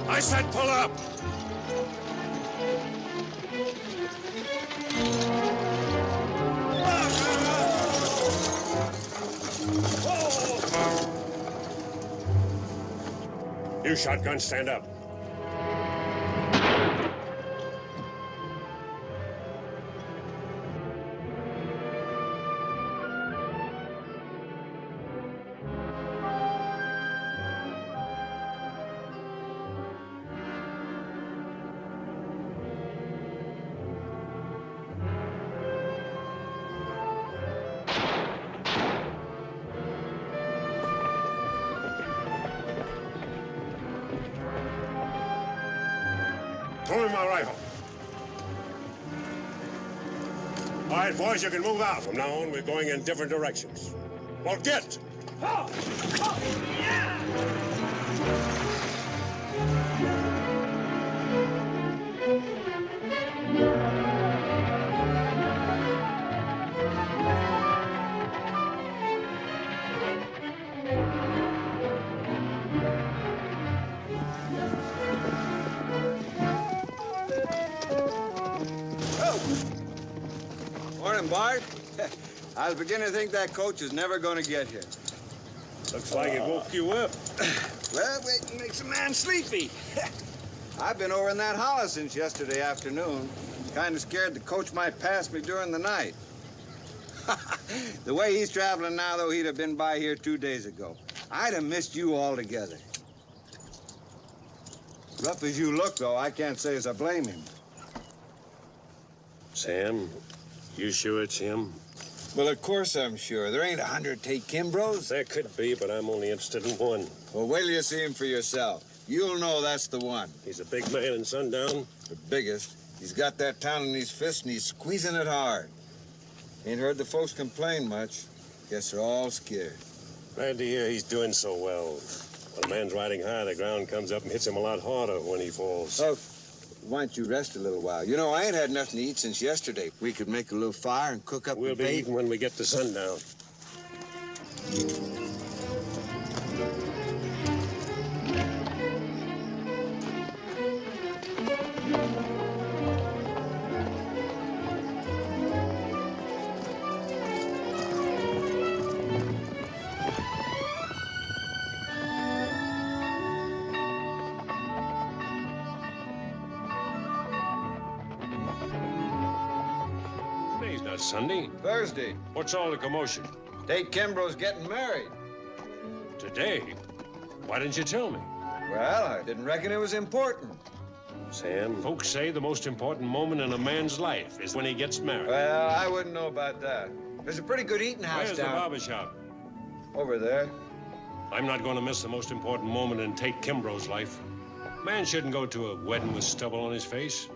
I said pull up! You shotgun, stand up. Throw me my rifle. All right, boys, you can move out. From now on, we're going in different directions. Well, get! Oh! Oh! Yeah! Morning, Bart. I was beginning to think that coach is never going to get here. Looks like it woke you up. Well, it makes a man sleepy. I've been over in that house since yesterday afternoon. Kind of scared the coach might pass me during the night. The way he's traveling now, though, he'd have been by here 2 days ago. I'd have missed you altogether. Rough as you look, though, I can't say as I blame him. Sam, you sure it's him? Well, of course I'm sure. There ain't 100 Tate Kimbroughs. There could be, but I'm only interested in one. Well, wait till you see him for yourself. You'll know that's the one. He's a big man in Sundown? The biggest. He's got that town in his fist, and he's squeezing it hard. Ain't heard the folks complain much. Guess they're all scared. Glad to hear he's doing so well. When a man's riding high, the ground comes up and hits him a lot harder when he falls. Oh, why don't you rest a little while? You know, I ain't had nothing to eat since yesterday. We could make a little fire and cook up We'll be eating when we get to sundown. Today's not Sunday. Thursday. What's all the commotion? Tate Kimbrough's getting married. Today? Why didn't you tell me? Well, I didn't reckon it was important. Sam, folks say the most important moment in a man's life is when he gets married. Well, I wouldn't know about that. There's a pretty good eating house Where's down... the barber shop? Over there. I'm not going to miss the most important moment in Tate Kimbrough's life. Man shouldn't go to a wedding with stubble on his face.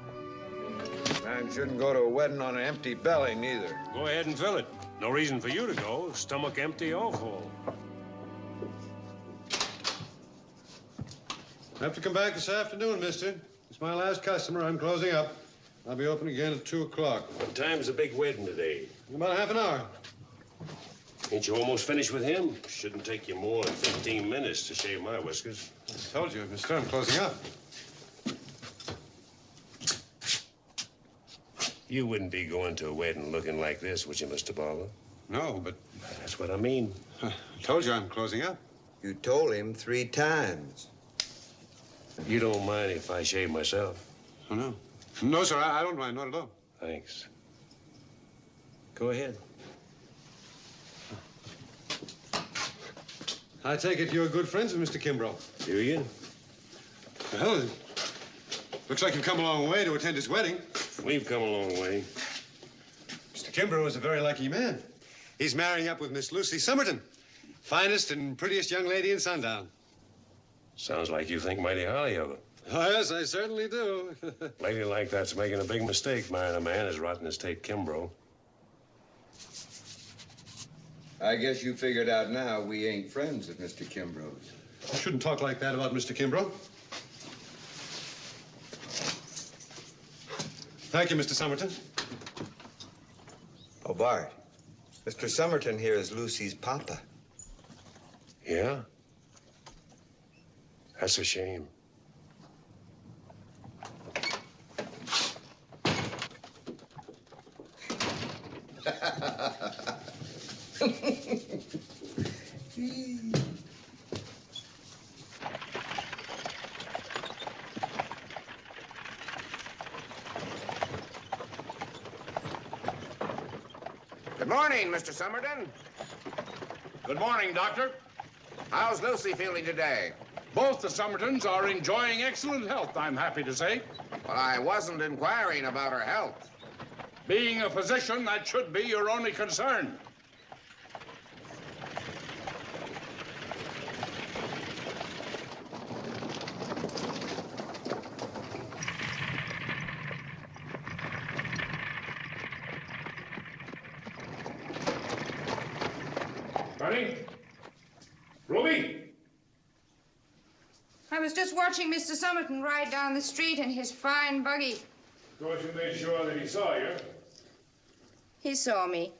Man shouldn't go to a wedding on an empty belly, neither. Go ahead and fill it. No reason for you to go, stomach empty or full. I have to come back this afternoon, mister. It's my last customer. I'm closing up. I'll be open again at 2 o'clock. What time's the big wedding today? In about half an hour. Ain't you almost finished with him? Shouldn't take you more than 15 minutes to shave my whiskers. I told you, mister, I'm closing up. You wouldn't be going to a wedding looking like this, would you, Mr. Barber? No, but That's what I mean. I told you I'm closing up. You told him 3 times. You don't mind if I shave myself? Oh, no. No, sir, I don't mind, not at all. Thanks. Go ahead. I take it you're good friends with Mr. Kimbrough. Do you? Well, it looks like you've come a long way to attend his wedding. We've come a long way. Mr. Kimbrough is a very lucky man. He's marrying up with Miss Lucy Somerton, finest and prettiest young lady in Sundown. Sounds like you think mighty highly of her. Oh, yes, I certainly do. Lady like that's making a big mistake, marrying a man as rotten as Tate Kimbrough. I guess you figured out now we ain't friends with Mr. Kimbrough's. You shouldn't talk like that about Mr. Kimbrough. Thank you, Mr. Somerton. Oh, Bart, Mr. Somerton here is Lucy's papa. Yeah? That's a shame. Good morning, Mr. Somerton. Good morning, Doctor. How's Lucy feeling today? Both the Somertons are enjoying excellent health, I'm happy to say. Well, I wasn't inquiring about her health. Being a physician, that should be your only concern. Honey? Ruby? I was just watching Mr. Somerton ride down the street in his fine buggy. Thought you made sure that he saw you. He saw me.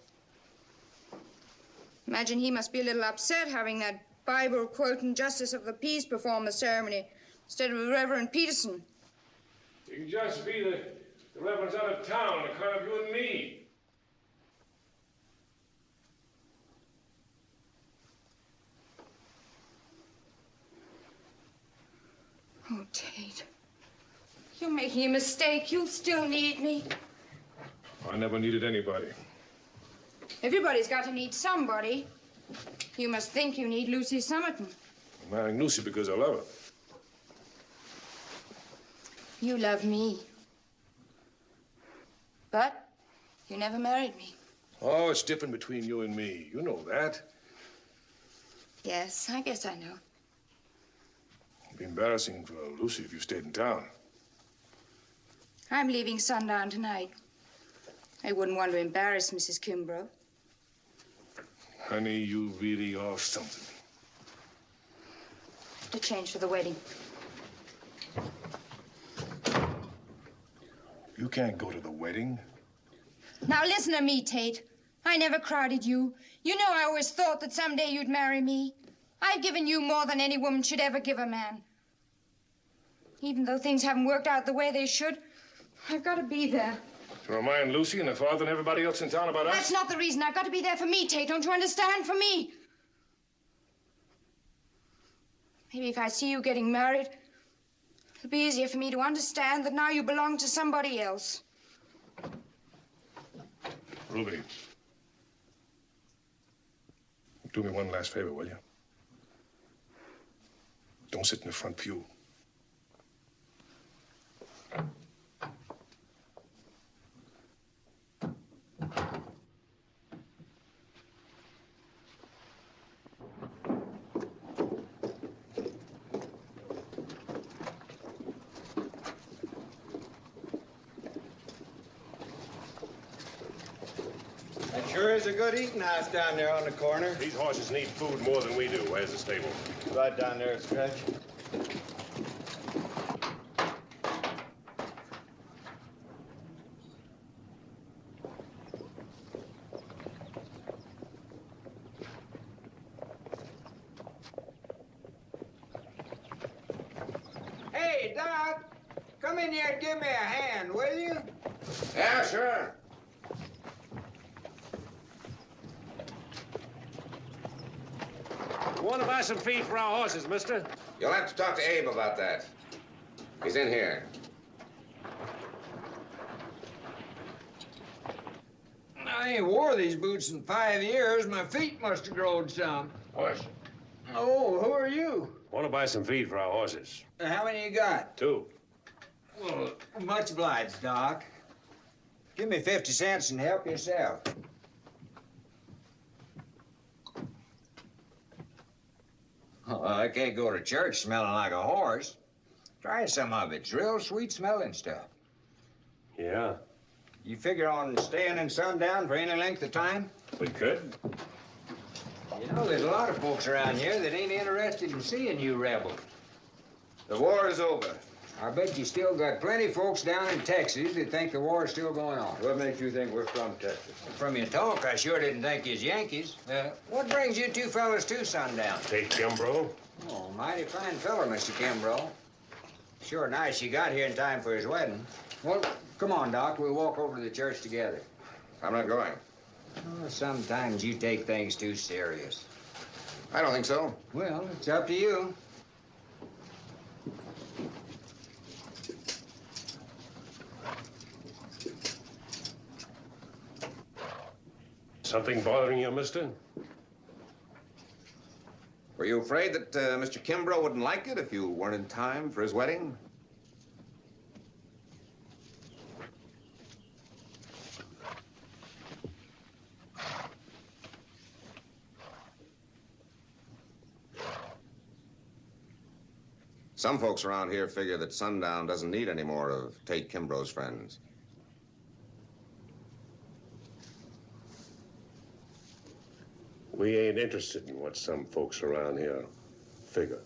Imagine he must be a little upset having that Bible-quoting justice of the peace perform the ceremony instead of Reverend Peterson. It can just be the Reverend's out of town on account of you and me. Oh, Tate. You're making a mistake. You'll still need me. I never needed anybody. Everybody's got to need somebody. You must think you need Lucy Somerton. I'm marrying Lucy because I love her. You love me. But you never married me. Oh, it's different between you and me. You know that. Yes, I guess I know. It'd be embarrassing for Lucy if you stayed in town. I'm leaving sundown tonight. I wouldn't want to embarrass Mrs. Kimbrough. Honey, you really are something. To change for the wedding. You can't go to the wedding. Now listen to me, Tate. I never crowded you. You know I always thought that someday you'd marry me. I've given you more than any woman should ever give a man. Even though things haven't worked out the way they should, I've got to be there. To remind Lucy and her father and everybody else in town about us? That's not the reason. I've got to be there for me, Tate. Don't you understand? For me. Maybe if I see you getting married, it'll be easier for me to understand that now you belong to somebody else. Ruby, do me one last favor, will you? Don't sit in the front pew. Sure is a good eating house down there on the corner. These horses need food more than we do. Where's the stable? Right down there, Stretch. Hey, Doc, come in here and give me a hand, will you? Yeah, sure. Want to buy some feed for our horses, mister? You'll have to talk to Abe about that. He's in here. I ain't wore these boots in 5 years. My feet must have grown some. Horse. Oh, who are you? Want to buy some feed for our horses? How many you got? 2. Well, much obliged, Doc. Give me 50 cents and help yourself. Oh, I can't go to church smelling like a horse. Try some of it. It's real sweet smelling stuff. Yeah, You figure on staying in sundown for any length of time? we could. You know, there's a lot of folks around here that ain't interested in seeing you rebels. The war is over. I bet you still got plenty of folks down in Texas that think the war is still going on. What makes you think we're from Texas? From your talk, I sure didn't think you's Yankees. What brings you two fellas to sundown? Take Kimbrough. Oh, mighty fine fellow, Mr. Kimbrough. Sure nice you got here in time for his wedding. Well, come on, Doc. We'll walk over to the church together. I'm not going. Oh, sometimes you take things too serious. I don't think so. Well, it's up to you. Something bothering you, mister? Were you afraid that Mr. Kimbrough wouldn't like it if you weren't in time for his wedding? Some folks around here figure that Sundown doesn't need any more of Tate Kimbrough's friends. We ain't interested in what some folks around here figure.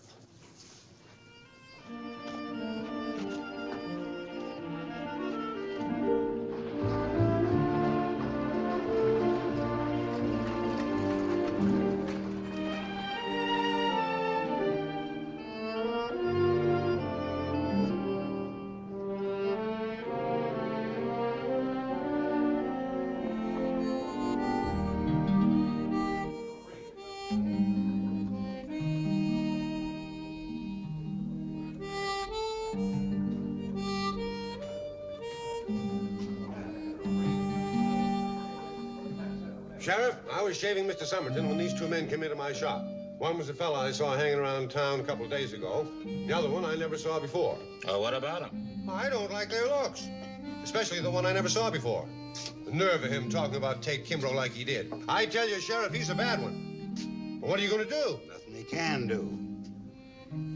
Sheriff, I was shaving Mr. Somerton when these two men came into my shop. One was a fella I saw hanging around town a couple of days ago. The other one I never saw before. Oh, what about him? I don't like their looks, especially the one I never saw before. The nerve of him talking about Tate Kimbrough like he did. I tell you, Sheriff, he's a bad one. Well, what are you going to do? Nothing he can do.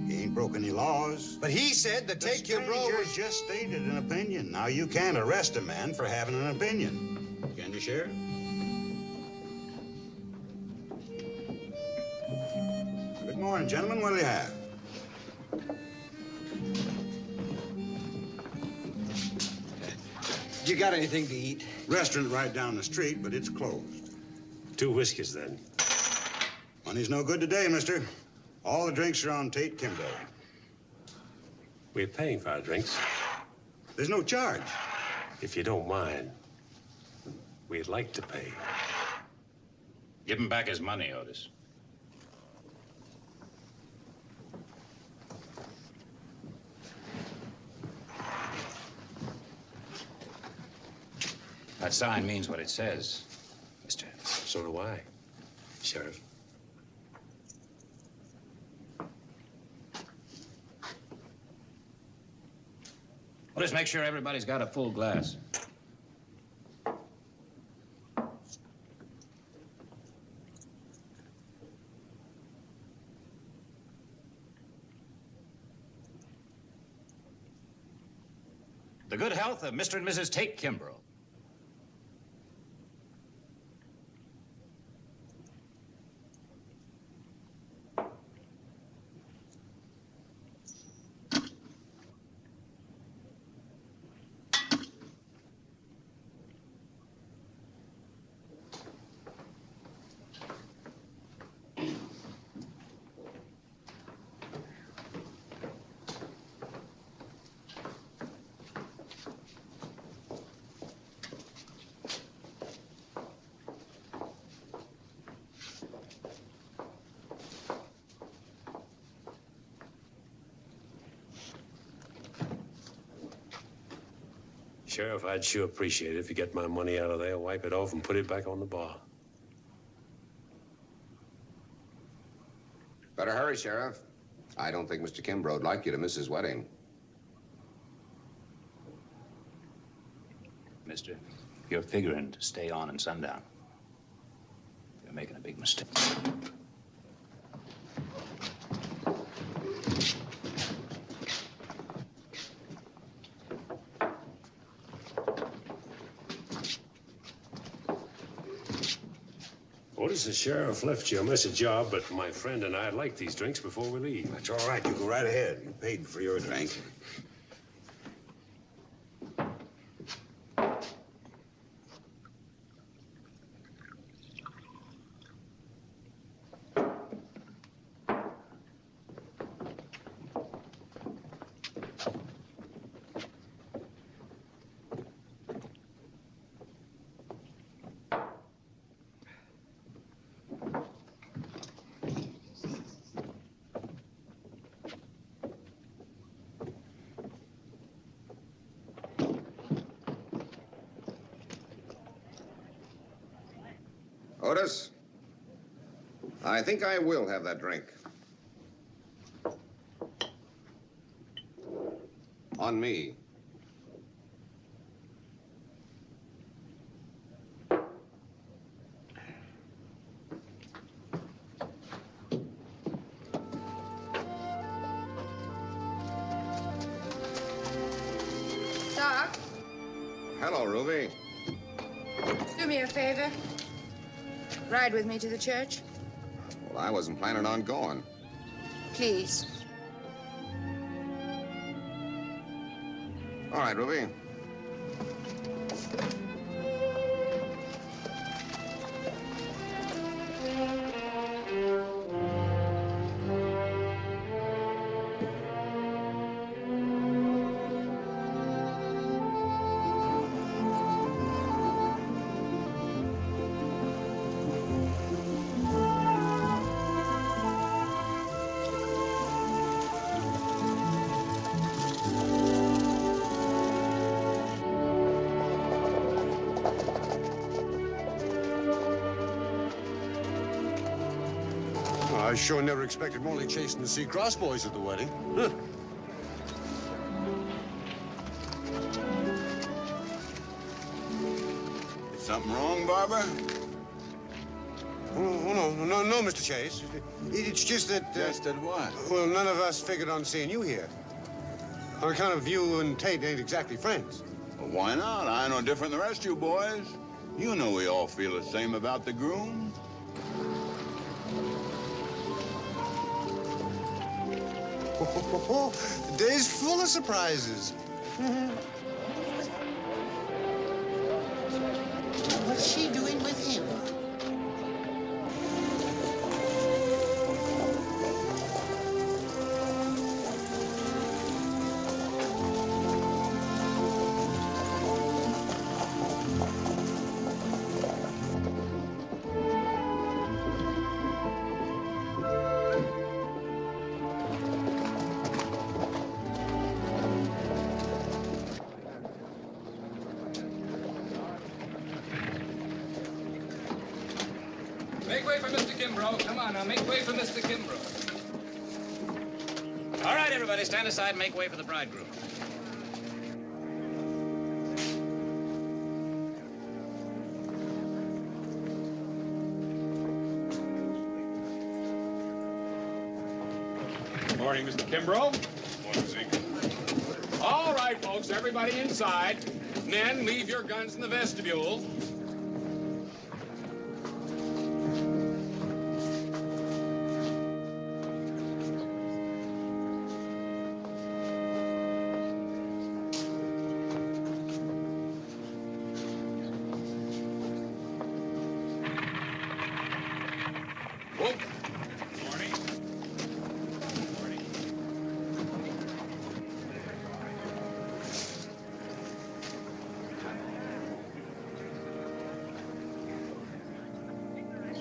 He ain't broke any laws. But he said that Tate Kimbrough was... just stated an opinion. Now, you can't arrest a man for having an opinion. Can you, Sheriff? Good morning, gentlemen. What'll you have? You got anything to eat? Restaurant right down the street, but it's closed. 2 whiskeys, then. Money's no good today, mister. All the drinks are on Tate Kimbrough. We're paying for our drinks. There's no charge. If you don't mind, we'd like to pay. Give him back his money, Otis. That sign means what it says, mister. So do I, Sheriff. Well, just make sure everybody's got a full glass. The good health of Mr. and Mrs. Tate Kimbrough. Sheriff, I'd sure appreciate it if you get my money out of there, wipe it off, and put it back on the bar. Better hurry, Sheriff. I don't think Mr. Kimbrough'd like you to miss his wedding. Mister, if you're figuring to stay on in sundown, you're making a big mistake. Otis, the sheriff left you a message job, but my friend and I'd like these drinks before we leave. That's all right. You go right ahead. You paid for your drink. Otis, I think I will have that drink. On me. Doc, Hello, Ruby. do me a favor. Ride with me to the church, Well, I wasn't planning on going. please. All right, Ruby. I sure never expected Morley Chasen to see crossboys at the wedding. Huh. Is something wrong, Barber? Oh, no, Mr. Chase. It's just that... Just at what? Well, none of us figured on seeing you here. On account of you and Tate ain't exactly friends. Well, why not? I no different than the rest of you boys. You know we all feel the same about the groom. The day's full of surprises. What's she doing with him? Make way for Mr. Kimbrough. Come on now, make way for Mr. Kimbrough. All right, everybody, stand aside and make way for the bridegroom. Morning, Mr. Kimbrough. Morning, Zeke. All right, folks, everybody inside. Men, leave your guns in the vestibule. Whoa. Morning. Morning.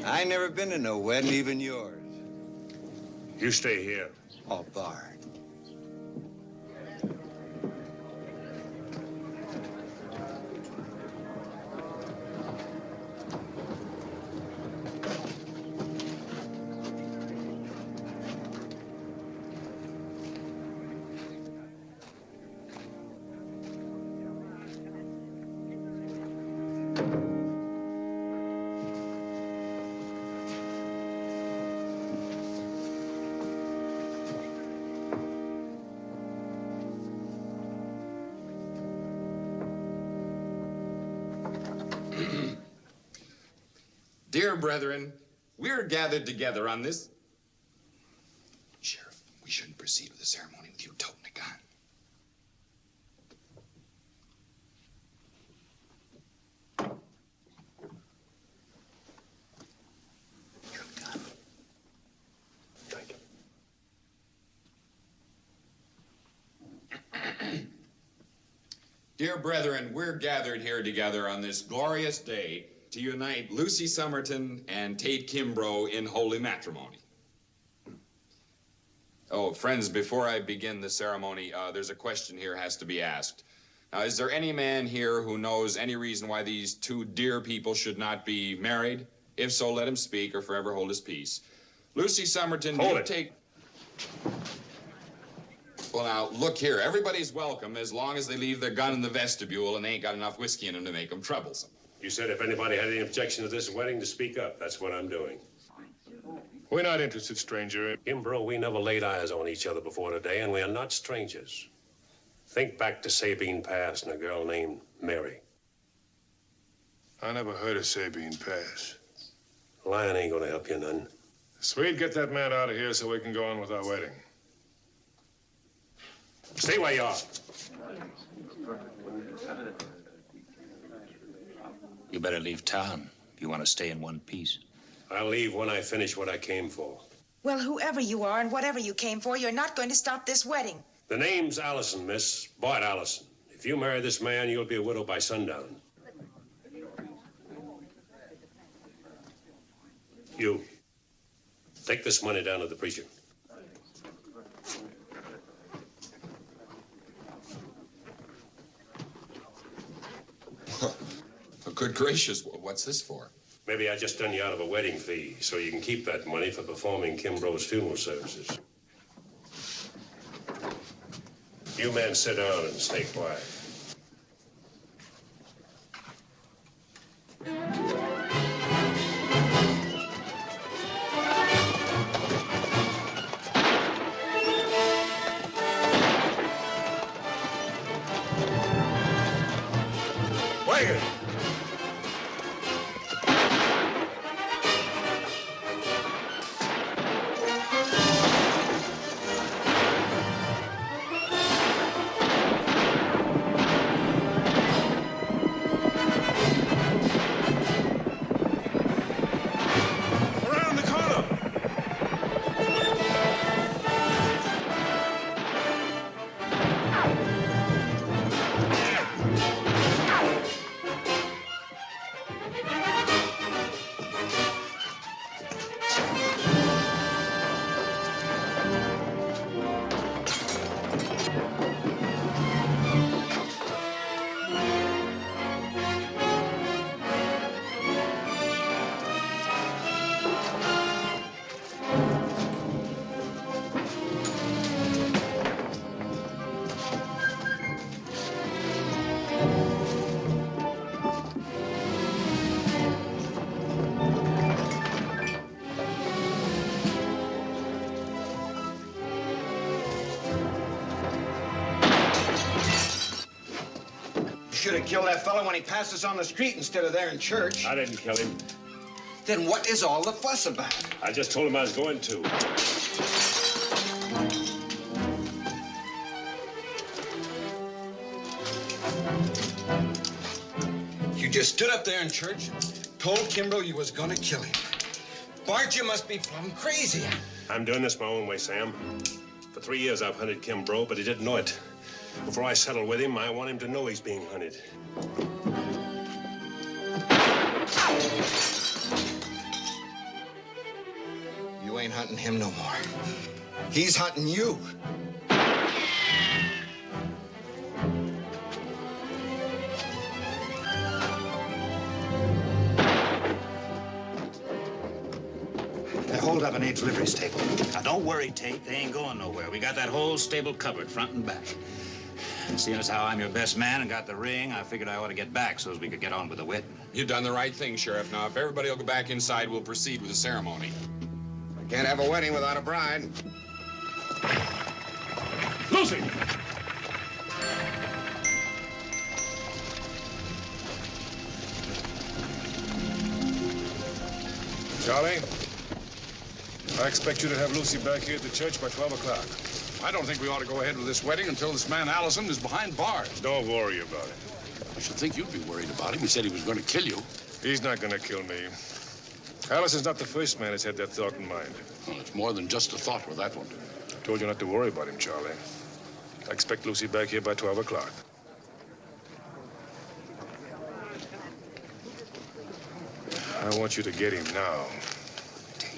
I ain't never been to no wedding, even yours. You stay here. Oh, Bart. Dear brethren, we're gathered together on this... Sheriff, we shouldn't proceed with the ceremony with you toting a gun. Dear brethren, we're gathered here together on this glorious day to unite Lucy Somerton and Tate Kimbrough in holy matrimony. Oh, friends, before I begin the ceremony, there's a question here has to be asked. Now, is there any man here who knows any reason why these two dear people should not be married? If so, let him speak or forever hold his peace. Lucy Somerton, do you take... Well, now, look here. Everybody's welcome as long as they leave their gun in the vestibule and they ain't got enough whiskey in them to make them troublesome. You said if anybody had any objection to this wedding to speak up. That's what I'm doing. We're not interested, stranger. Kimbrough, we never laid eyes on each other before today, and we are not strangers. Think back to Sabine Pass and a girl named Mary. I never heard of Sabine Pass. Lying ain't gonna help you none. Sweet, get that man out of here so we can go on with our wedding. Stay where you are. You better leave town if you want to stay in one piece. I'll leave when I finish what I came for. Well, whoever you are and whatever you came for, you're not going to stop this wedding. The name's Allison, miss. Bart Allison. If you marry this man, you'll be a widow by sundown. You. Take this money down to the preacher. Good gracious, what's this for? Maybe I just done you out of a wedding fee, so you can keep that money for performing Kimbrough's funeral services. You men sit down and stay quiet. Wagon! Should have killed that fellow when he passed us on the street instead of there in church. I didn't kill him. Then what is all the fuss about? I just told him I was going to. You just stood up there in church, told Kimbrough you was gonna kill him. Bart, you must be plumb crazy. I'm doing this my own way, Sam. For 3 years I've hunted Kimbrough, but he didn't know it. Before I settle with him, I want him to know he's being hunted. You ain't hunting him no more. He's hunting you. Hold up an Abe's livery stable. Now, don't worry, Tate. They ain't going nowhere. We got that whole stable covered, front and back. Seeing as how I'm your best man and got the ring, I figured I ought to get back so as we could get on with the wedding. You've done the right thing, Sheriff. Now, if everybody will go back inside, we'll proceed with the ceremony. I can't have a wedding without a bride. Lucy! Charlie, I expect you to have Lucy back here at the church by 12 o'clock. I don't think we ought to go ahead with this wedding until this man Allison is behind bars. Don't worry about it. I should think you'd be worried about him. He said he was going to kill you. He's not going to kill me. Allison's not the first man that's had that thought in mind. Well, it's more than just a thought with that one. I told you not to worry about him, Charlie. I expect Lucy back here by 12 o'clock. I want you to get him now.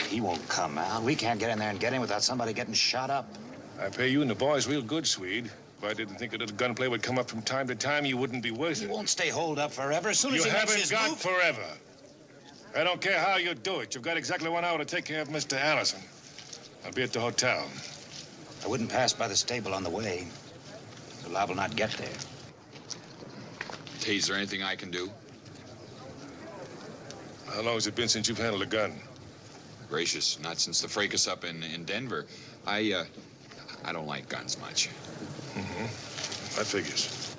He won't come out. We can't get in there and get him without somebody getting shot up. I pay you and the boys real good, Swede. If I didn't think a little gunplay would come up from time to time, you wouldn't be worth it. He won't stay holed up forever. As soon as you he makes haven't his got move... forever. I don't care how you do it. You've got exactly 1 hour to take care of Mr. Allison. I'll be at the hotel. I wouldn't pass by the stable on the way. The law will not get there. Hey, is there anything I can do? How long has it been since you've handled a gun? Gracious, not since the fracas up in Denver. I don't like guns much. Mm-hmm. That figures.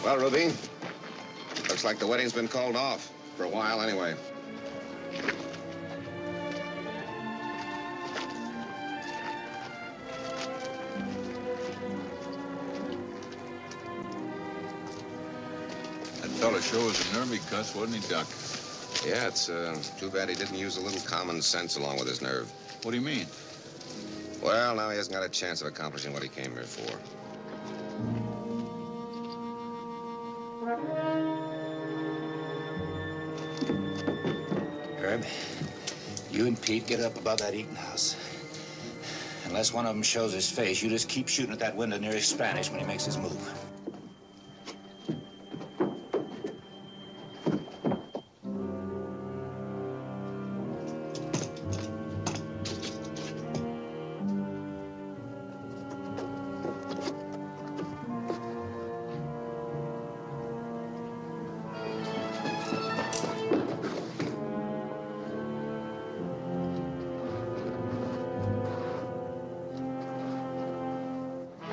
Well, Ruby, looks like the wedding's been called off. For a while, anyway. That fella sure was a nervy cuss, wasn't he, Doc? Yeah, it's too bad he didn't use a little common sense along with his nerve. What do you mean? Well, now he hasn't got a chance of accomplishing what he came here for. Herb, you and Pete get up above that eating house. Unless one of them shows his face, you just keep shooting at that window nearest Spanish when he makes his move.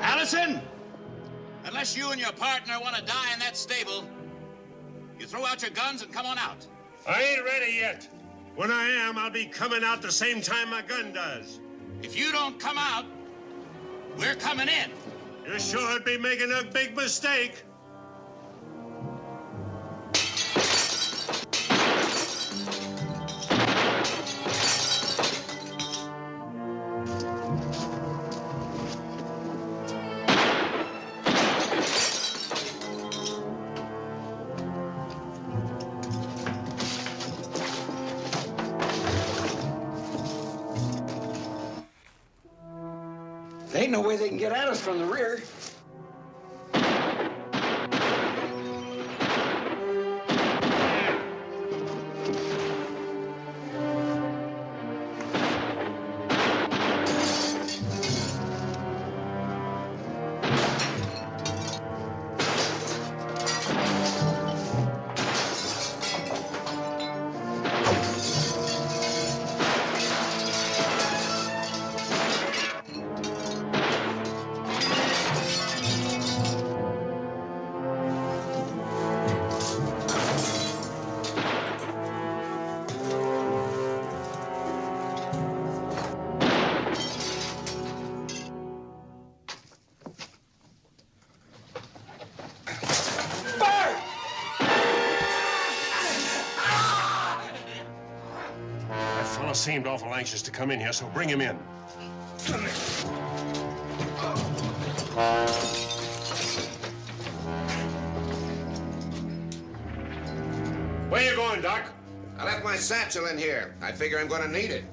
Allison! Unless you and your partner want to die in that stable, you throw out your guns and come on out. I ain't ready yet. When I am, I'll be coming out the same time my gun does. If you don't come out, we're coming in. You sure would be making a big mistake. There ain't no way they can get at us from the rear. Seemed awful anxious to come in here, so bring him in. Where you going, Doc? I left my satchel in here. I figure I'm going to need it.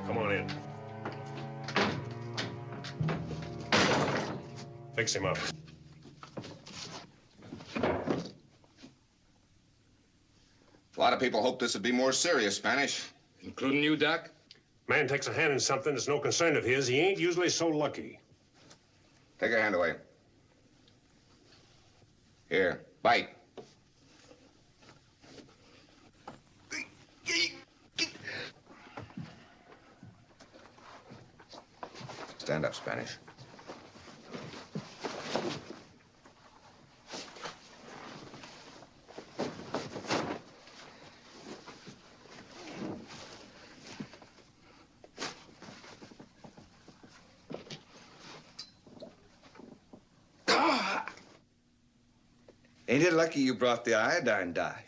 Come on in. Fix him up. A lot of people hope this would be more serious, Spanish. Including you, Doc? Man takes a hand in something that's no concern of his. He ain't usually so lucky. Take your hand away. Here, bite. Stand up, Spanish. Ain't it lucky you brought the iodine dye?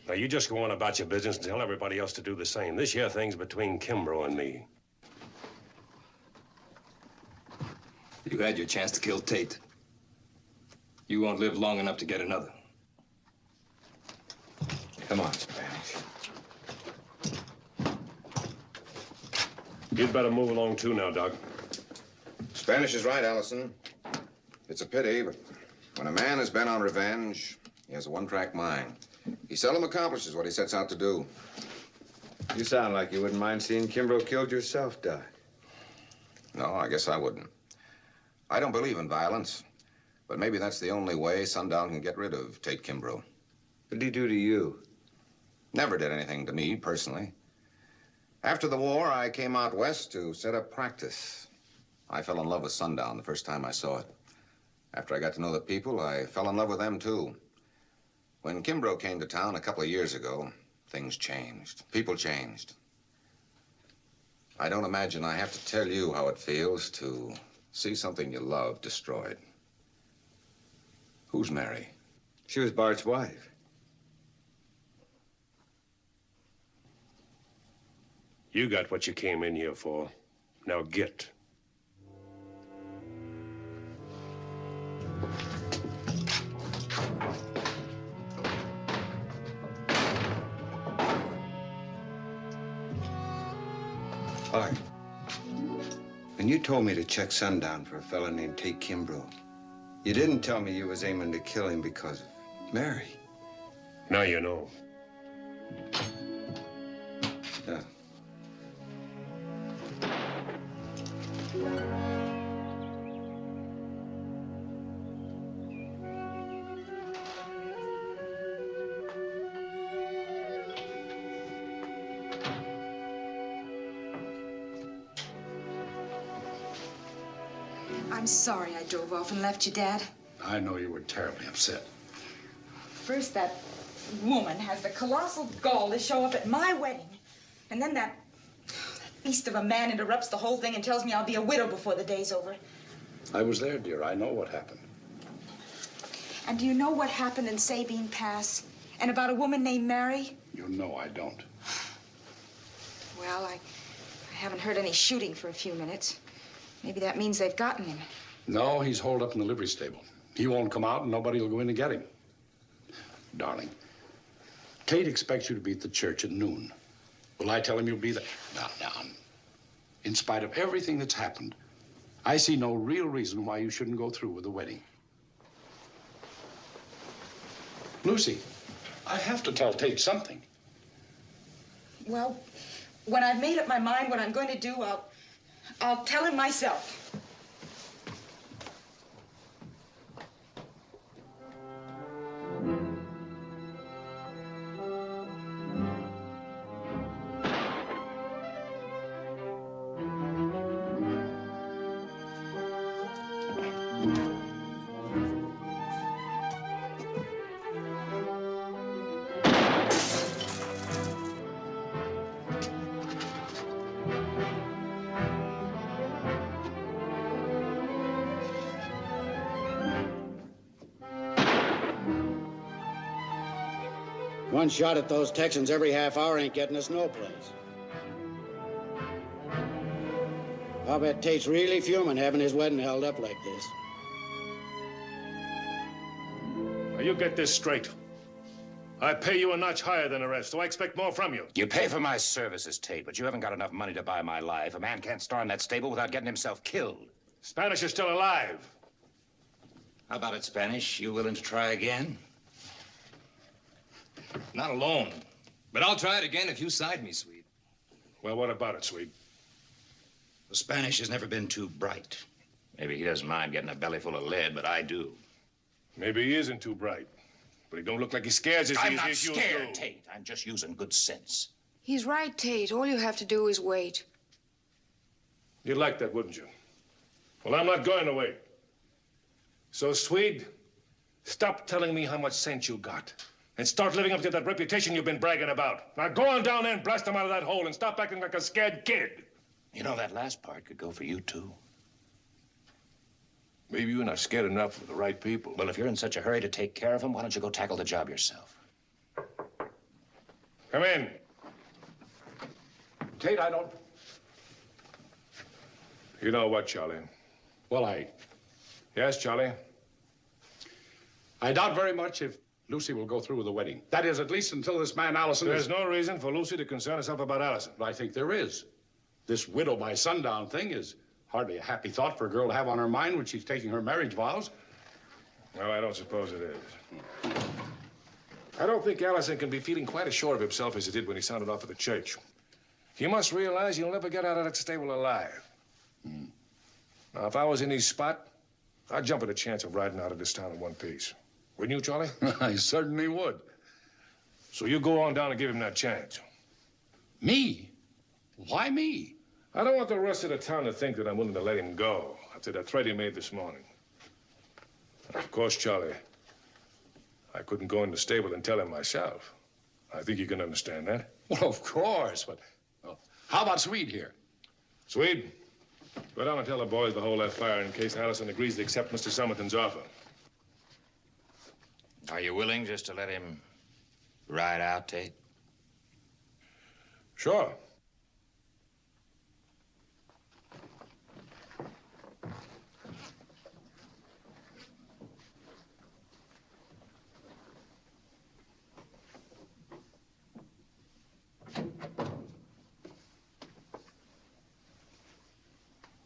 Now, you just go on about your business and tell everybody else to do the same. This here thing's between Kimbrough and me. You had your chance to kill Tate. You won't live long enough to get another. Come on, Spanish. You'd better move along, too, now, Doc. Spanish is right, Allison. It's a pity, but when a man is bent on revenge, he has a one-track mind. He seldom accomplishes what he sets out to do. You sound like you wouldn't mind seeing Kimbrough killed yourself, Doc. No, I guess I wouldn't. I don't believe in violence, but maybe that's the only way Sundown can get rid of Tate Kimbrough. What did he do to you? Never did anything to me, personally. After the war, I came out west to set up practice. I fell in love with Sundown the first time I saw it. After I got to know the people, I fell in love with them, too. When Kimbrough came to town a couple of years ago, things changed. People changed. I don't imagine I have to tell you how it feels to see something you love destroyed. Who's Mary? She was Bart's wife. You got what you came in here for. Now get. Bart, when you told me to check Sundown for a fella named Tate Kimbrough, you didn't tell me you was aiming to kill him because of Mary. Now you know. Yeah. I'm sorry I drove off and left you, Dad. I know you were terribly upset. First, that woman has the colossal gall to show up at my wedding. And then that beast of a man interrupts the whole thing and tells me I'll be a widow before the day's over. I was there, dear. I know what happened. And do you know what happened in Sabine Pass? And about a woman named Mary? You know I don't. Well, I haven't heard any shooting for a few minutes. Maybe that means they've gotten him. No, he's holed up in the livery stable. He won't come out and nobody will go in to get him. Darling, Tate expects you to be at the church at noon. Will I tell him you'll be there? Now. In spite of everything that's happened, I see no real reason why you shouldn't go through with the wedding. Lucy, I have to tell Tate something. Well, when I've made up my mind what I'm going to do, I'll tell him myself. One shot at those Texans every half hour ain't getting us no place. I'll bet Tate's really fuming having his wedding held up like this. Now, you get this straight. I pay you a notch higher than the rest, so I expect more from you. You pay for my services, Tate, but you haven't got enough money to buy my life. A man can't star in that stable without getting himself killed. Spanish is still alive. How about it, Spanish? You willing to try again? Not alone. But I'll try it again if you side me, Sweet. Well, what about it, Sweet? The Spanish has never been too bright. Maybe he doesn't mind getting a belly full of lead, but I do. Maybe he isn't too bright. But he don't look like he scares his I'm not issues scared, do. Tate. I'm just using good sense. He's right, Tate. All you have to do is wait. You'd like that, wouldn't you? Well, I'm not going to wait. So, Swede, stop telling me how much sense you got. And start living up to that reputation you've been bragging about. Now go on down there and blast him out of that hole and stop acting like a scared kid. You know, that last part could go for you, too. Maybe you're not scared enough of the right people. Well, if you're in such a hurry to take care of him, why don't you go tackle the job yourself? Come in. Tate, I don't... You know what, Charlie? Well, Yes, Charlie? I doubt very much if Lucy will go through with the wedding. That is, at least until this man Allison There's no reason for Lucy to concern herself about Allison. But I think there is. This widow by sundown thing is hardly a happy thought for a girl to have on her mind when she's taking her marriage vows. Well, I don't suppose it is. I don't think Allison can be feeling quite as sure of himself as he did when he sounded off at the church. He must realize he'll never get out of that stable alive. Now, if I was in his spot, I'd jump at the chance of riding out of this town in one piece. Wouldn't you, Charlie? I certainly would. So you go on down and give him that chance. Me? Why me? I don't want the rest of the town to think that I'm willing to let him go after that threat he made this morning. Of course, Charlie, I couldn't go in the stable and tell him myself. I think you can understand that. Well, of course, but how about Swede here? Swede, go down and tell the boys to hold that fire in case Allison agrees to accept Mr. Somerton's offer. Are you willing just to let him ride out, Tate? Sure.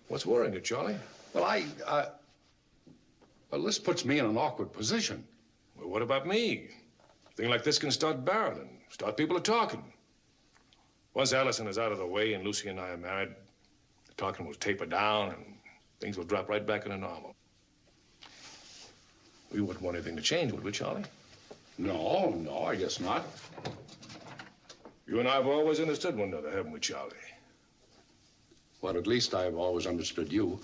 What's worrying you, Charlie? Well, well, this puts me in an awkward position. Well, what about me? A thing like this can start barreling, start people talking. Once Allison is out of the way and Lucy and I are married, the talking will taper down and things will drop right back into normal. We wouldn't want anything to change, would we, Charlie? No, I guess not. You and I have always understood one another, haven't we, Charlie? Well, at least I've always understood you.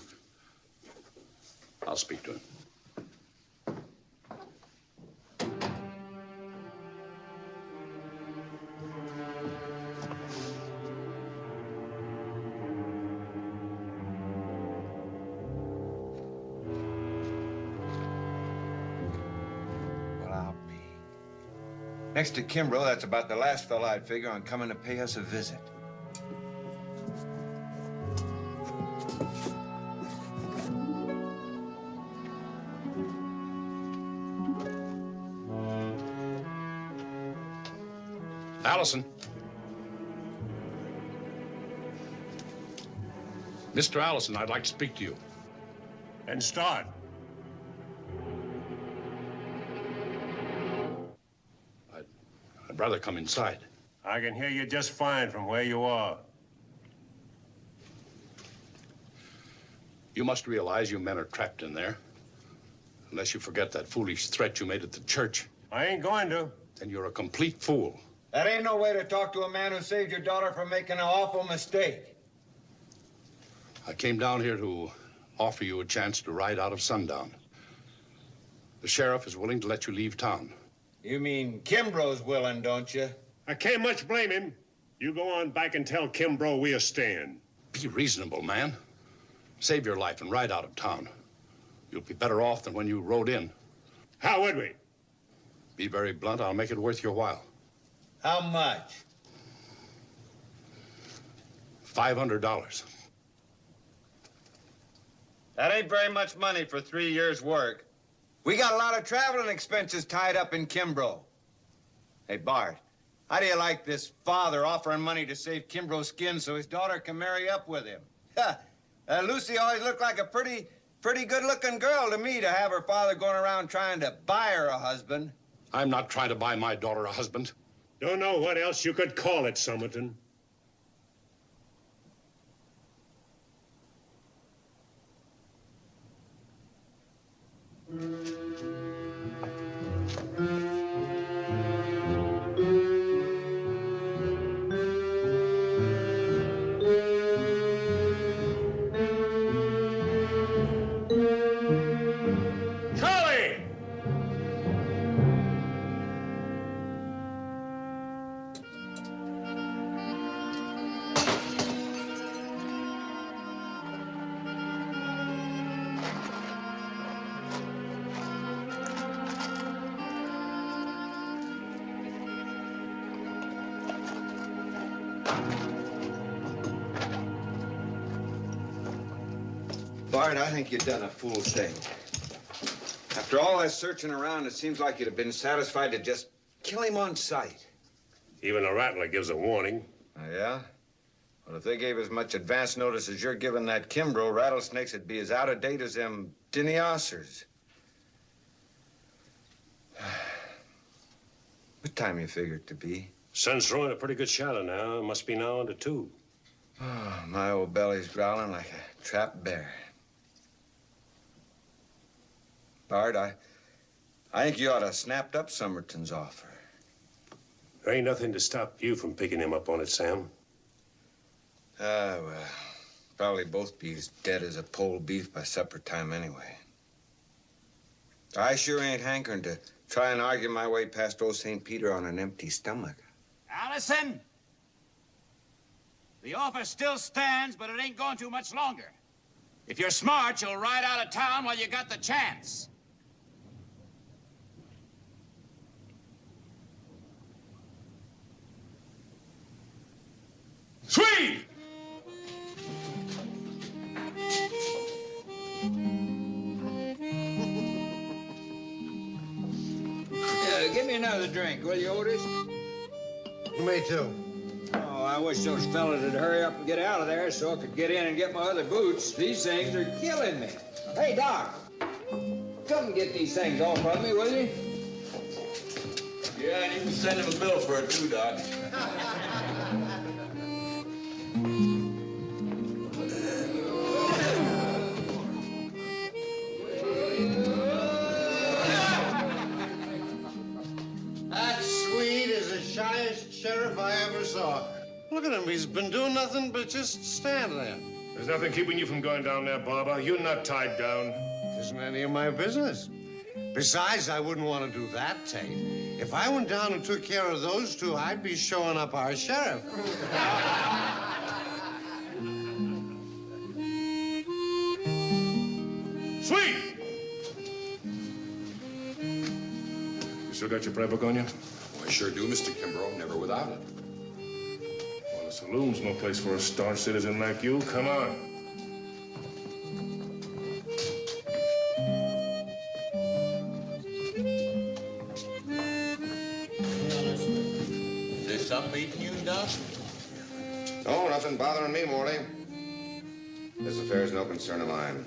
I'll speak to him. Well, I'll be. Next to Kimbrough, that's about the last fella I'd figure on coming to pay us a visit. Allison. Mr. Allison, I'd like to speak to you. And start. I'd rather come inside. I can hear you just fine from where you are. You must realize you men are trapped in there. Unless you forget that foolish threat you made at the church. I ain't going to. Then you're a complete fool. That ain't no way to talk to a man who saved your daughter from making an awful mistake. I came down here to offer you a chance to ride out of sundown. The sheriff is willing to let you leave town. You mean Kimbrough's willing, don't you? I can't much blame him. You go on back and tell Kimbrough we'll stand. Be reasonable, man. Save your life and ride out of town. You'll be better off than when you rode in. How would we? Be very blunt, I'll make it worth your while. How much? $500. That ain't very much money for 3 years' work. We got a lot of traveling expenses tied up in Kimbrough. Hey, Bart, how do you like this father offering money to save Kimbrough's skin so his daughter can marry up with him? Lucy always looked like a pretty good-looking girl to me to have her father going around trying to buy her a husband. I'm not trying to buy my daughter a husband. Don't know what else you could call it, Somerton. Charlie! Bart, I think you've done a fool's thing. After all that searching around, it seems like you'd have been satisfied to just kill him on sight. Even a rattler gives a warning. Oh, yeah? Well, if they gave as much advance notice as you're giving that Kimbrough, rattlesnakes would be as out of date as them dinosaurs. What time you figure it to be? Sun's throwing a pretty good shadow now. It must be now under 2. Oh, my old belly's growling like a trapped bear. Bart, I think you ought to have snapped up Somerton's offer. There ain't nothing to stop you from picking him up on it, Sam. Ah, well, probably both be as dead as a pole beef by supper time anyway. I sure ain't hankering to try and argue my way past old St. Peter on an empty stomach. Allison! The offer still stands, but it ain't going to much longer. If you're smart, you'll ride out of town while you got the chance. Swede! Give me another drink, will you, Otis? Me too. Oh, I wish those fellas would hurry up and get out of there so I could get in and get my other boots. These things are killing me. Hey, Doc, come and get these things off of me, will you? Yeah, and you can send him a bill for it too, Doc. That Swede is the shyest sheriff I ever saw. Look at him. He's been doing nothing but just stand there. There's nothing keeping you from going down there, Barber. You're not tied down. Isn't any of my business. Besides, I wouldn't want to do that, Tate. If I went down and took care of those two, I'd be showing up our sheriff. Sweet! You still got your prayer book on you? Oh, I sure do, Mr. Kimbrough. Never without it. Well, the saloon's no place for a staunch citizen like you. Come on. Is there something eating you, Doc? No, nothing bothering me, Morley. This affair's no concern of mine.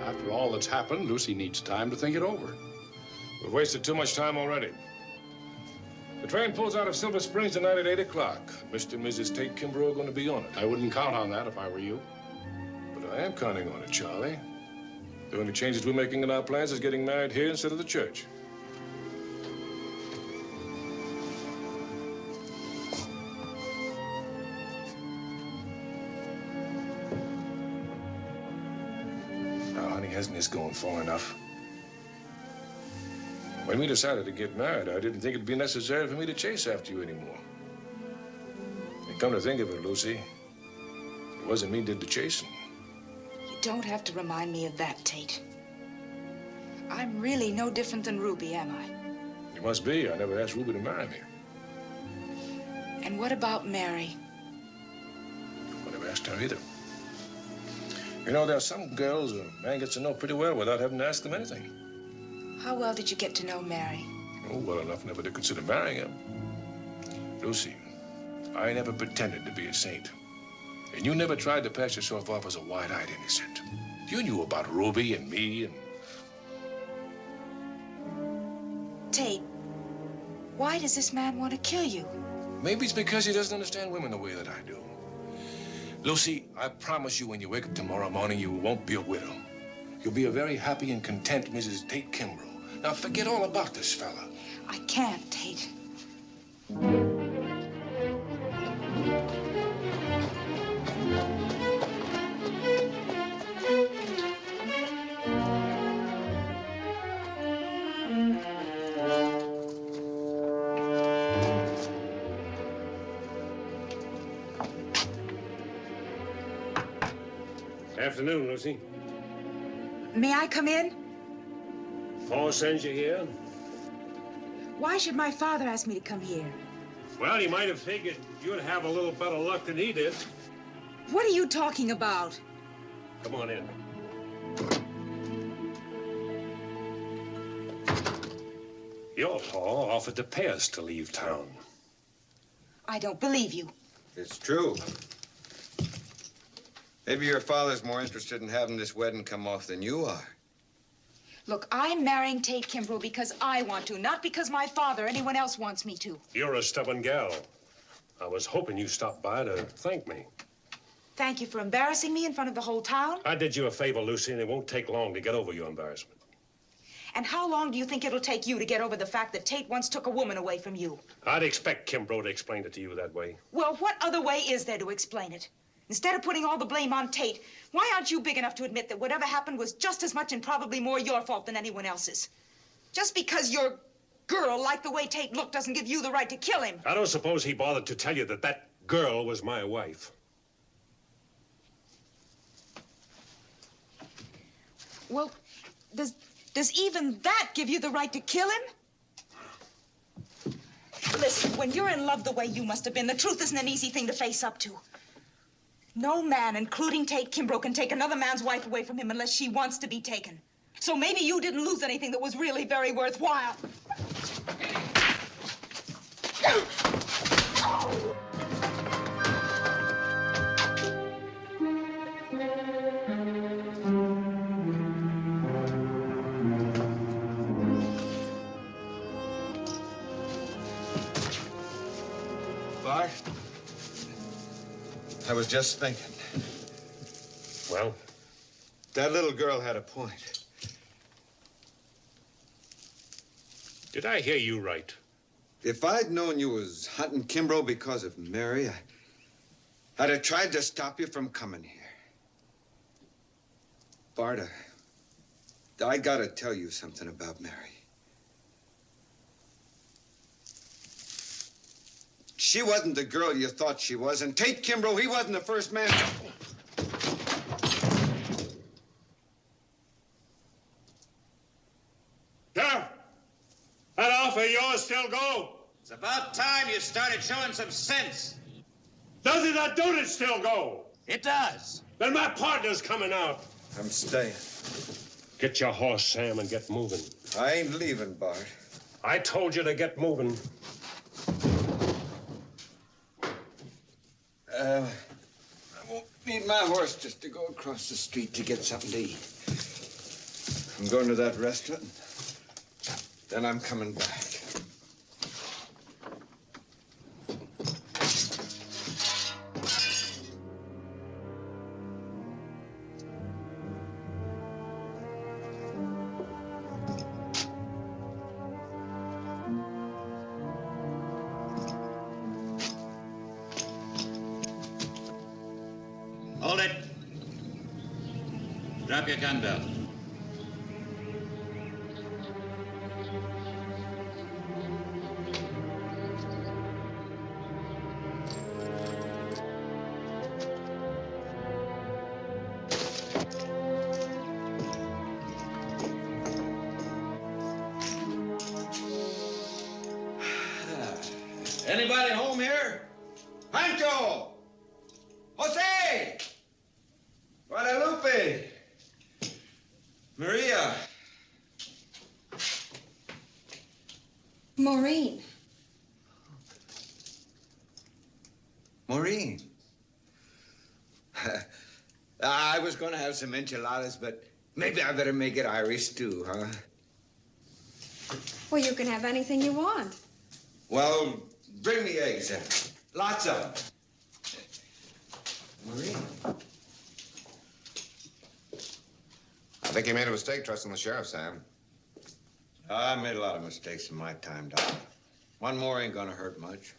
After all that's happened, Lucy needs time to think it over. We've wasted too much time already. The train pulls out of Silver Springs tonight at 8 o'clock. Mr. and Mrs. Tate Kimbrough are going to be on it. I wouldn't count on that if I were you. But I am counting on it, Charlie. The only changes we're making in our plans is getting married here instead of the church. Now, honey, hasn't this gone far enough? When we decided to get married, I didn't think it'd be necessary for me to chase after you anymore. And come to think of it, Lucy, it wasn't me did the chasing. You don't have to remind me of that, Tate. I'm really no different than Ruby, am I? You must be. I never asked Ruby to marry me. And what about Mary? I never asked her either. You know, there are some girls a man gets to know pretty well without having to ask them anything. How well did you get to know Mary? Oh, well enough never to consider marrying her. Lucy, I never pretended to be a saint. And you never tried to pass yourself off as a wide-eyed innocent. You knew about Ruby and me and... Tate, why does this man want to kill you? Maybe it's because he doesn't understand women the way that I do. Lucy, I promise you when you wake up tomorrow morning, you won't be a widow. You'll be a very happy and content Mrs. Tate Kimbrough. Now, forget all about this fella. I can't, Tate. Afternoon, Lucy. May I come in? Paul sends you here? Why should my father ask me to come here? Well, he might have figured you'd have a little better luck than he did. What are you talking about? Come on in. Your pa offered to pay us to leave town. I don't believe you. It's true. Maybe your father's more interested in having this wedding come off than you are. Look, I'm marrying Tate Kimbrough because I want to, not because my father or anyone else wants me to. You're a stubborn gal. I was hoping you stopped by to thank me. Thank you for embarrassing me in front of the whole town. I did you a favor, Lucy, and it won't take long to get over your embarrassment. And how long do you think it'll take you to get over the fact that Tate once took a woman away from you? I'd expect Kimbrough to explain it to you that way. Well, what other way is there to explain it? Instead of putting all the blame on Tate, why aren't you big enough to admit that whatever happened was just as much and probably more your fault than anyone else's? Just because your girl liked the way Tate looked doesn't give you the right to kill him. I don't suppose he bothered to tell you that that girl was my wife. Well, does even that give you the right to kill him? Listen, when you're in love the way you must have been, the truth isn't an easy thing to face up to. No man, including Tate Kimbrough, can take another man's wife away from him unless she wants to be taken. So maybe you didn't lose anything that was really very worthwhile. Bart, I was just thinking. Well? That little girl had a point. Did I hear you right? If I'd known you was hunting Kimbrough because of Mary, I'd have tried to stop you from coming here. Bart, I gotta tell you something about Mary. She wasn't the girl you thought she was, and Tate Kimbrough, he wasn't the first man. Sheriff, that offer of yours still go? It's about time you started showing some sense. Does it or don't it still go? It does. Then my partner's coming out. I'm staying. Get your horse, Sam, and get moving. I ain't leaving, Bart. I told you to get moving. I won't need my horse just to go across the street to get something to eat. I'm going to that restaurant. Then I'm coming back. Hold it. Drop your gun belt. Anybody home here? Pancho! Jose! Guadalupe! Maria! Maureen. Maureen. I was going to have some enchiladas, but maybe I better make it Irish stew, huh? Well, you can have anything you want. Well, bring me eggs then. Lots of them. Maureen. I think you made a mistake trusting the sheriff, Sam. I made a lot of mistakes in my time, Doc. One more ain't gonna hurt much.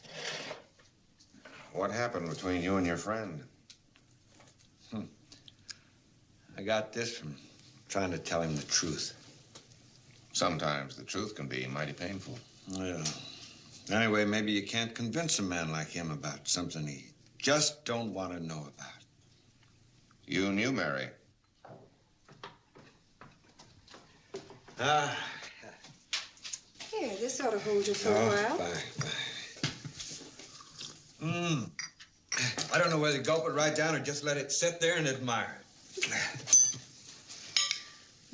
What happened between you and your friend? I got this from trying to tell him the truth. Sometimes the truth can be mighty painful. Yeah. Anyway, maybe you can't convince a man like him about something he just don't want to know about. You knew Mary. Here, this ought to hold you for a while. Bye. I don't know whether to gulp it right down or just let it sit there and admire it.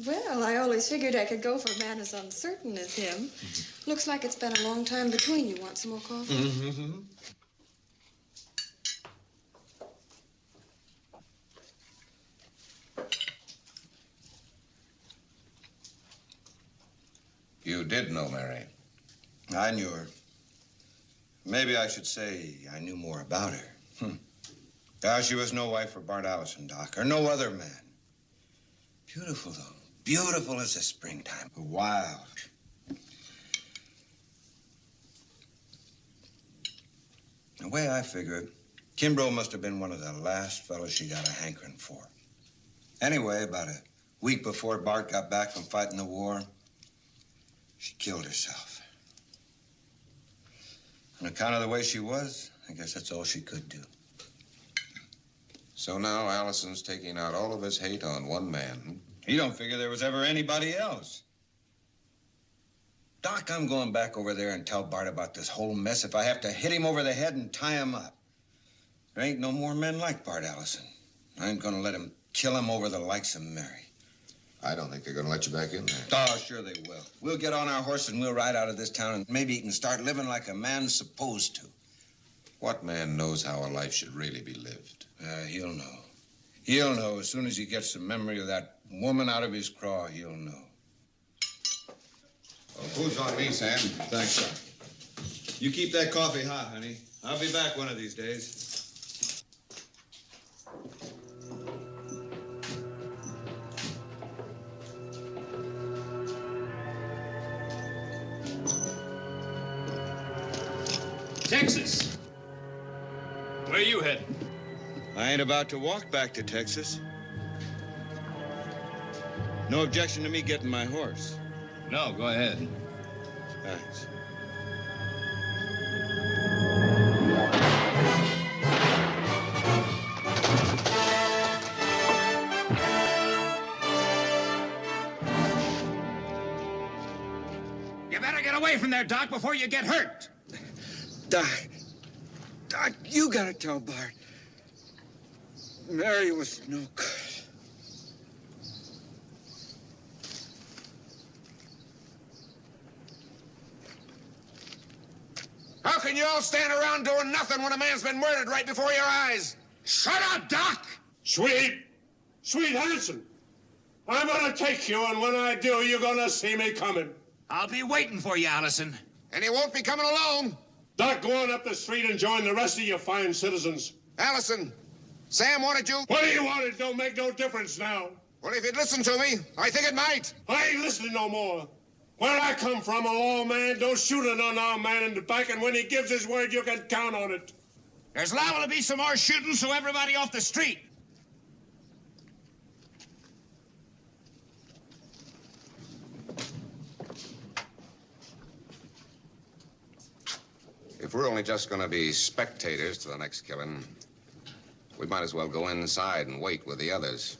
Well, I always figured I could go for a man as uncertain as him. Looks like it's been a long time between you. Want some more coffee? Mm-hmm. You did know Mary. I knew her. Maybe I should say I knew more about her. She was no wife for Bart Allison, Doc, or no other man. Beautiful, though. Beautiful as the springtime. Wild. The way I figure it, Kimbrough must have been one of the last fellows she got a hankering for. Anyway, about a week before Bart got back from fighting the war, she killed herself. On account of the way she was, I guess that's all she could do. So now Allison's taking out all of his hate on one man. He don't figure there was ever anybody else. Doc, I'm going back over there and tell Bart about this whole mess if I have to hit him over the head and tie him up. There ain't no more men like Bart Allison. I ain't gonna let him kill him over the likes of Mary. I don't think they're gonna let you back in there. Oh, sure they will. We'll get on our horse and we'll ride out of this town and maybe he can start living like a man's supposed to. What man knows how a life should really be lived? He'll know. He'll know as soon as he gets the memory of that woman out of his craw, he'll know. Well, food's on me, Sam. Thanks, son. You keep that coffee hot, honey. I'll be back one of these days. Texas. Where you heading? I ain't about to walk back to Texas. No objection to me getting my horse. No, go ahead. Thanks. You better get away from there, Doc, before you get hurt. Doc, you gotta tell Bart. Mary was no good. How can you all stand around doing nothing when a man's been murdered right before your eyes? Shut up, Doc! Sweet Hanson, I'm gonna take you, and when I do, you're gonna see me coming. I'll be waiting for you, Allison. And he won't be coming alone. Doc, go on up the street and join the rest of your fine citizens. Allison, Sam wanted you. What he wanted don't make no difference now. Well, if you'd listen to me, I think it might. I ain't listening no more. Where I come from, a law man don't shoot an unarmed man in the back, and when he gives his word, you can count on it. There's liable to be some more shooting, so everybody off the street. If we're only just gonna be spectators to the next killing, we might as well go inside and wait with the others.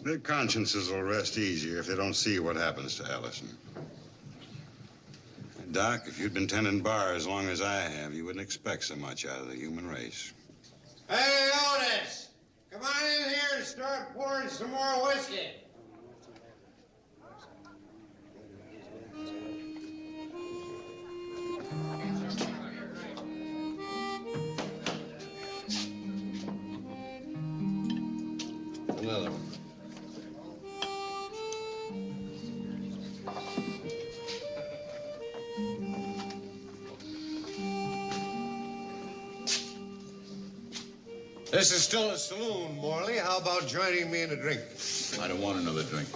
Their consciences will rest easier if they don't see what happens to Allison. Doc, if you'd been tending bar as long as I have, you wouldn't expect so much out of the human race. Hey, Otis! Come on in here and start pouring some more whiskey. Another one. This is still a saloon, Morley. How about joining me in a drink? I don't want another drink.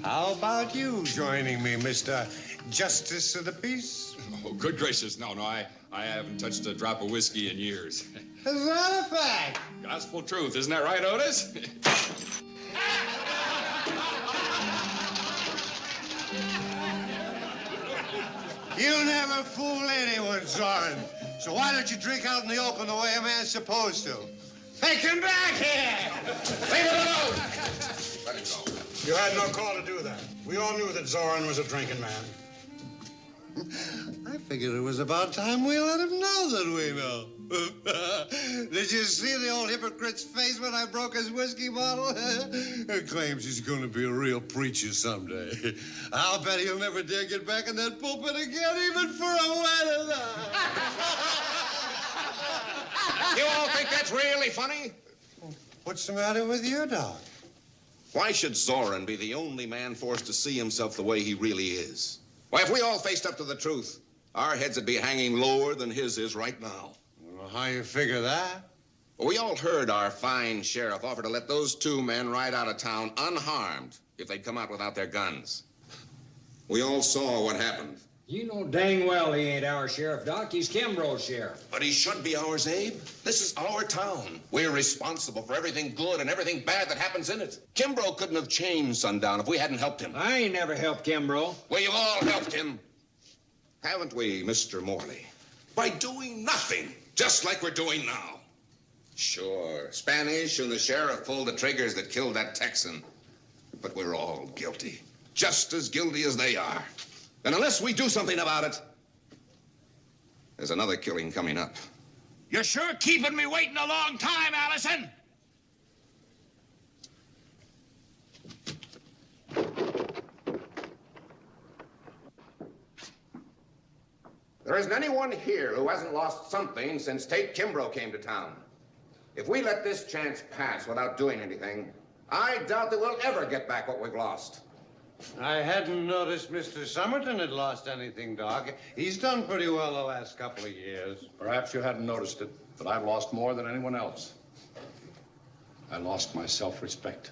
How about you joining me, Mr. Justice of the Peace? Oh, good gracious. No, I haven't touched a drop of whiskey in years. Is that a fact? Gospel truth, isn't that right, Otis? You never fool anyone, Zoran. So why don't you drink out in the open the way a man's supposed to? Hey, come back here! Leave it alone! Let it go. You had no call to do that. We all knew that Zoran was a drinking man. I figured it was about time we let him know that we know. Did you see the old hypocrite's face when I broke his whiskey bottle? He claims he's going to be a real preacher someday. I'll bet he'll never dare get back in that pulpit again, even for a wedding. You all think that's really funny? What's the matter with you, Doc? Why should Zoran be the only man forced to see himself the way he really is? Why, if we all faced up to the truth, our heads would be hanging lower than his is right now. Well, how you figure that? Well, we all heard our fine sheriff offer to let those two men ride out of town unharmed if they'd come out without their guns. We all saw what happened. You know dang well he ain't our sheriff, Doc. He's Kimbrough's sheriff. But he should be ours, Abe. This is our town. We're responsible for everything good and everything bad that happens in it. Kimbrough couldn't have changed Sundown if we hadn't helped him. I ain't never helped Kimbrough. Well, you all helped him. Haven't we, Mr. Morley? By doing nothing, just like we're doing now. Sure, Spanish and the sheriff pulled the triggers that killed that Texan. But we're all guilty, just as guilty as they are. And unless we do something about it, there's another killing coming up. You're sure keeping me waiting a long time, Allison. There isn't anyone here who hasn't lost something since Tate Kimbrough came to town. If we let this chance pass without doing anything, I doubt that we'll ever get back what we've lost. I hadn't noticed Mr. Somerton had lost anything, Doc. He's done pretty well the last couple of years. Perhaps you hadn't noticed it, but I've lost more than anyone else. I lost my self-respect.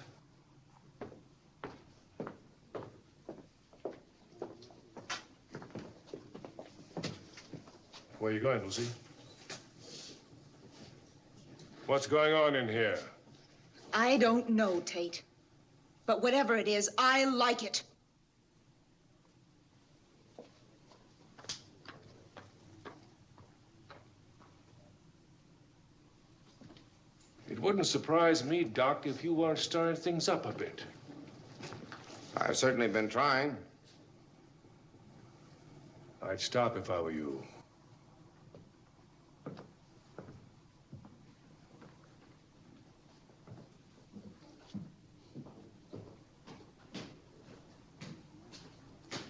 Where are you going, Lucy? What's going on in here? I don't know, Tate. But whatever it is, I like it. It wouldn't surprise me, Doc, if you weren't stirring things up a bit. I've certainly been trying. I'd stop if I were you.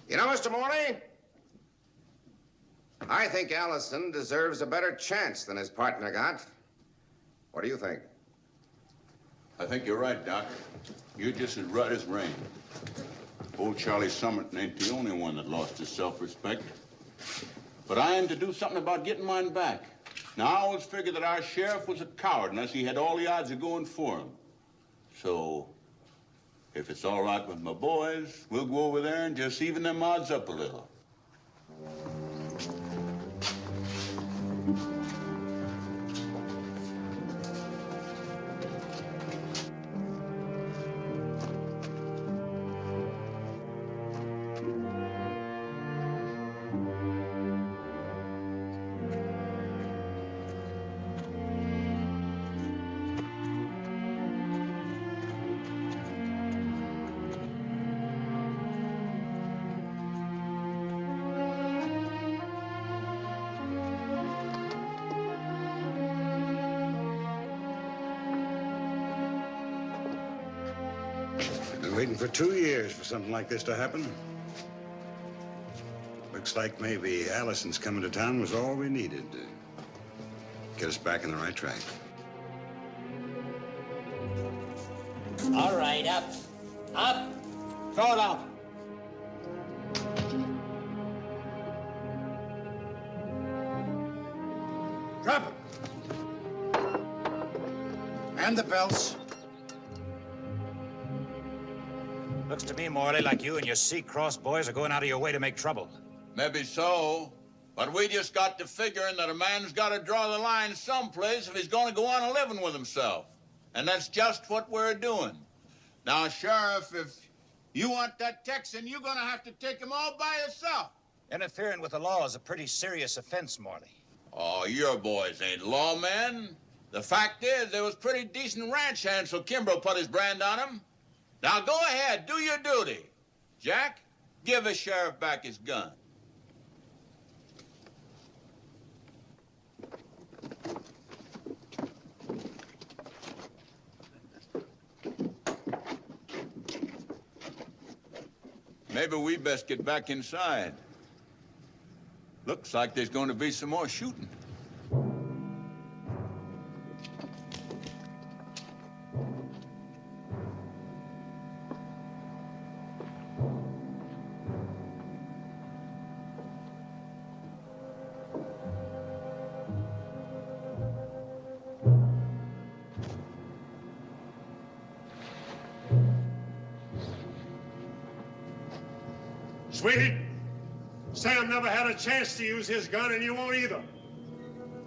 You know, Mr. Morley, I think Allison deserves a better chance than his partner got. What do you think? I think you're right, Doc. You're just as right as rain. Old Charlie Somerton ain't the only one that lost his self-respect. But I am to do something about getting mine back. Now, I always figured that our sheriff was a coward unless he had all the odds of going for him. So, if it's all right with my boys, we'll go over there and just even them odds up a little. Been waiting for 2 years for something like this to happen. Looks like maybe Allison's coming to town was all we needed to get us back on the right track. All right, up. Up. Throw it out. Drop it. And the belts. Looks to me, Morley, like you and your C-Cross boys are going out of your way to make trouble. Maybe so, But we just got to figuring that a man's got to draw the line someplace if he's going to go on a living with himself. And that's just what we're doing. Now, Sheriff, if you want that Texan, you're going to have to take him all by yourself. Interfering with the law is a pretty serious offense, Morley. Oh, your boys ain't lawmen. The fact is, there was pretty decent ranch hands, so Kimbrough put his brand on him. Now, go ahead, do your duty. Jack, give the sheriff back his gun. Maybe we best get back inside. Looks like there's going to be some more shooting. Sweetie, Sam never had a chance to use his gun, and you won't either.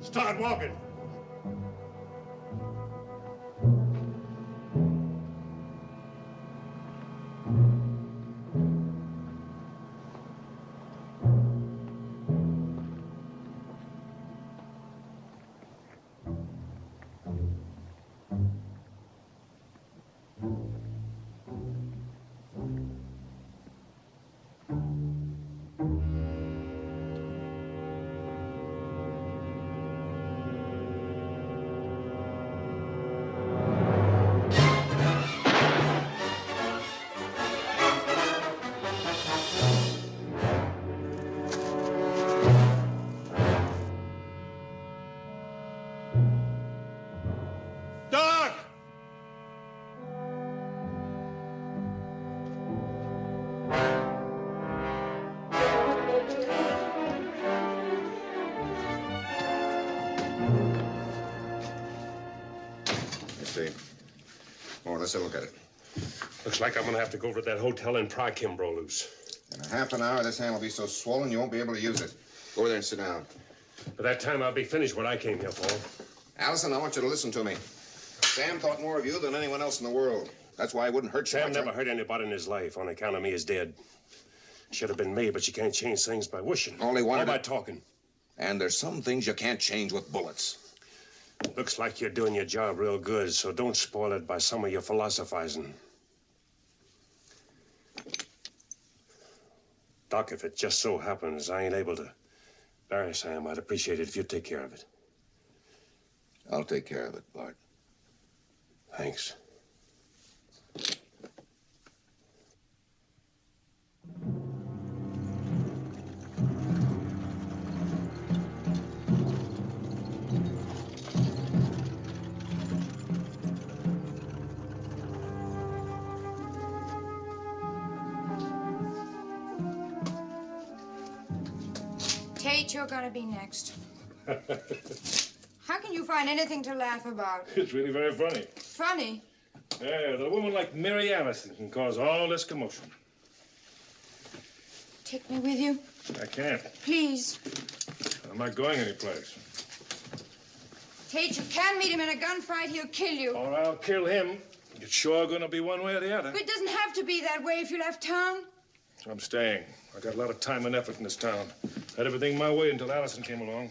Start walking. Let's look at it. Looks like I'm gonna have to go over to that hotel and pry Kimbrough loose. In a half an hour, this hand will be so swollen you won't be able to use it. Go over there and sit down. By that time, I'll be finished what I came here for. Allison, I want you to listen to me. Sam thought more of you than anyone else in the world. That's why he wouldn't hurt you. Sam never hurt anybody in his life on account of me is dead. Should have been me, but you can't change things by wishing. All he wanted by talking. And there's some things you can't change with bullets. Looks like you're doing your job real good, so don't spoil it by some of your philosophizing. Doc, if it just so happens I ain't able to bury Sam, I'd appreciate it if you'd take care of it. I'll take care of it, Bart. Thanks. Tate, you're gonna be next. How can you find anything to laugh about? It's really very funny. Funny? Yeah, the woman like Mary Allison can cause all this commotion. Take me with you? I can't. Please. I'm not going anyplace. Tate, you can meet him in a gunfight. He'll kill you. Or I'll kill him. It's sure gonna be one way or the other. But it doesn't have to be that way if you left town. I'm staying. I got a lot of time and effort in this town. Had everything my way until Allison came along.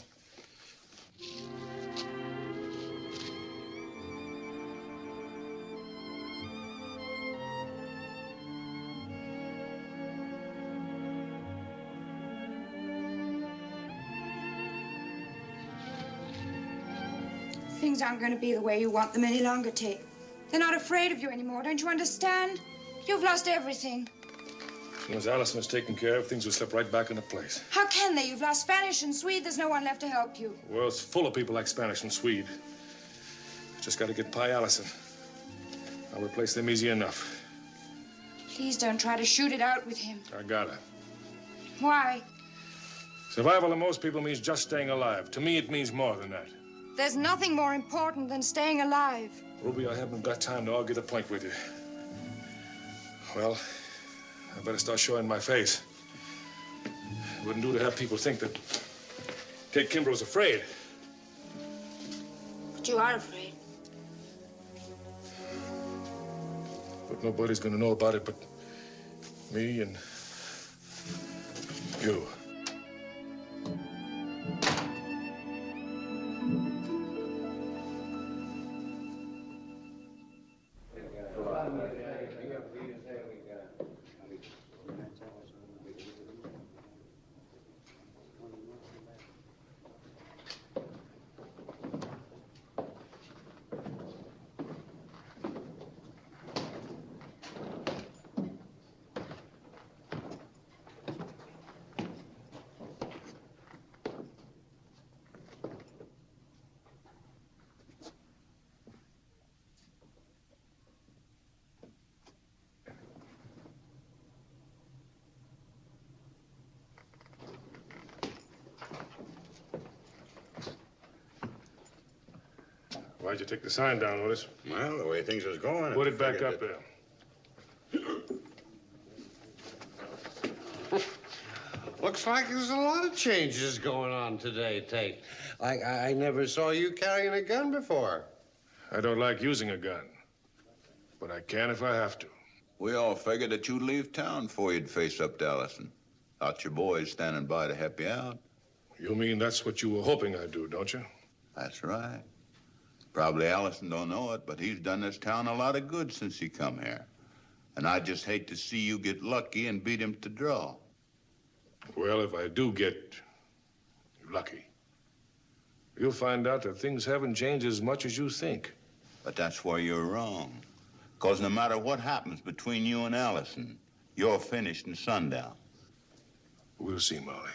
Things aren't going to be the way you want them any longer, Tate. They're not afraid of you anymore. Don't you understand? You've lost everything. As soon as Allison is taken care of, things will slip right back into place. How can they? You've lost Spanish and Swede. There's no one left to help you. The world's full of people like Spanish and Swede. Just got to get by Allison. I'll replace them easy enough. Please don't try to shoot it out with him. I gotta. Why? Survival to most people means just staying alive. To me, it means more than that. There's nothing more important than staying alive. Ruby, I haven't got time to argue the point with you. Well, I better start showing my face. It wouldn't do to have people think that Tate Kimbrough's afraid. But you are afraid. But nobody's gonna know about it but me and you. Why'd you take the sign down, Otis? Well, the way things was going... Put it back up there. Looks like there's a lot of changes going on today, Tate. I never saw you carrying a gun before. I don't like using a gun, but I can if I have to. We all figured that you'd leave town before you'd face up to Allison. Thought your boys standing by to help you out. You mean that's what you were hoping I'd do, don't you? That's right. Probably Allison don't know it, but he's done this town a lot of good since he come here. And I just hate to see you get lucky and beat him to draw. Well, if I do get lucky, you'll find out that things haven't changed as much as you think. But that's where you're wrong. Because no matter what happens between you and Allison, you're finished in sundown. We'll see, Molly.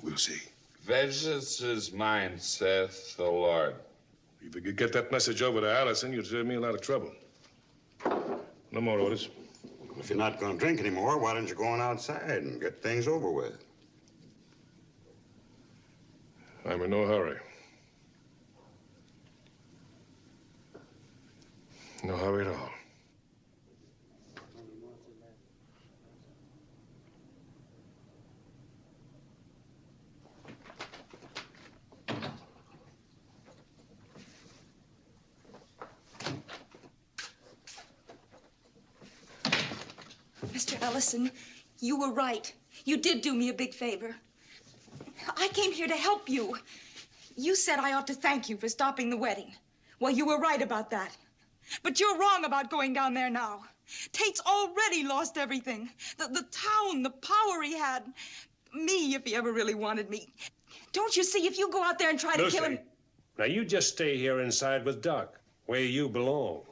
We'll see. Vengeance is mine, saith the Lord. If you could get that message over to Allison, you'd save me a lot of trouble. No more, Otis. If you're not going to drink anymore, why don't you go on outside and get things over with? I'm in no hurry. No hurry at all. Mr. Ellison, you were right. You did do me a big favor. I came here to help you. You said I ought to thank you for stopping the wedding. Well, you were right about that. But you're wrong about going down there now. Tate's already lost everything. The town, the power he had. Me, if he ever really wanted me. Don't you see, if you go out there and try to kill him... Now, you just stay here inside with Doc, where you belong.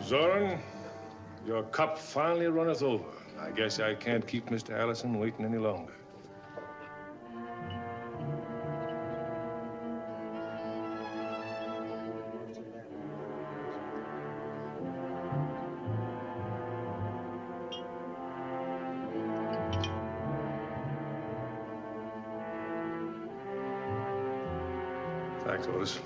Zoran, your cup finally runneth over. I guess I can't keep Mr. Allison waiting any longer. Thanks, Otis.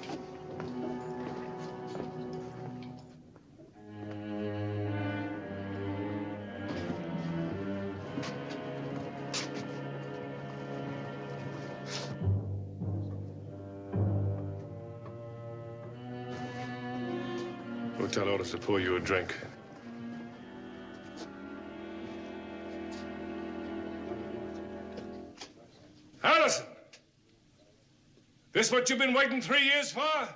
Go tell Otis to pour you a drink. Allison! This what you've been waiting 3 years for?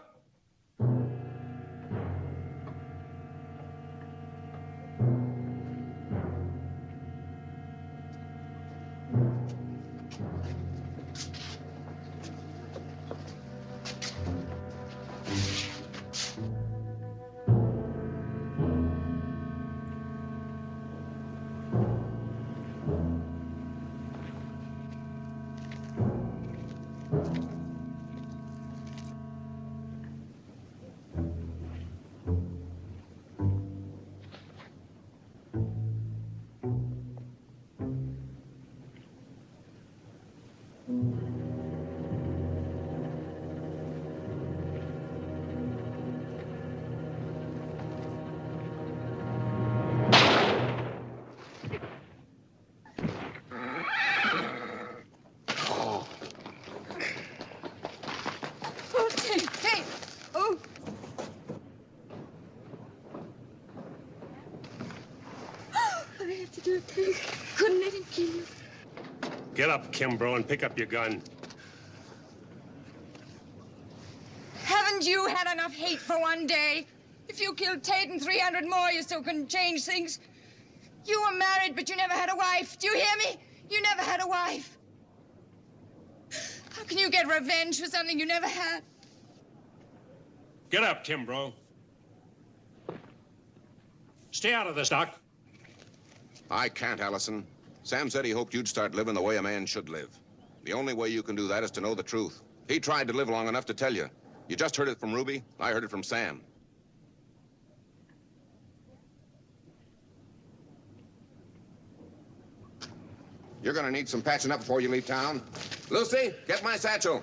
to do it, Tate. Couldn't let him kill you. Get up, Kimbrough, and pick up your gun. Haven't you had enough hate for one day? If you killed Tate and 300 more, you still couldn't change things. You were married, but you never had a wife. Do you hear me? You never had a wife. How can you get revenge for something you never had? Get up, Kimbrough. Stay out of this, Doc. I can't, Allison. Sam said he hoped you'd start living the way a man should live. The only way you can do that is to know the truth. He tried to live long enough to tell you. You just heard it from Ruby. I heard it from Sam. You're gonna need some patching up before you leave town. Lucy, get my satchel.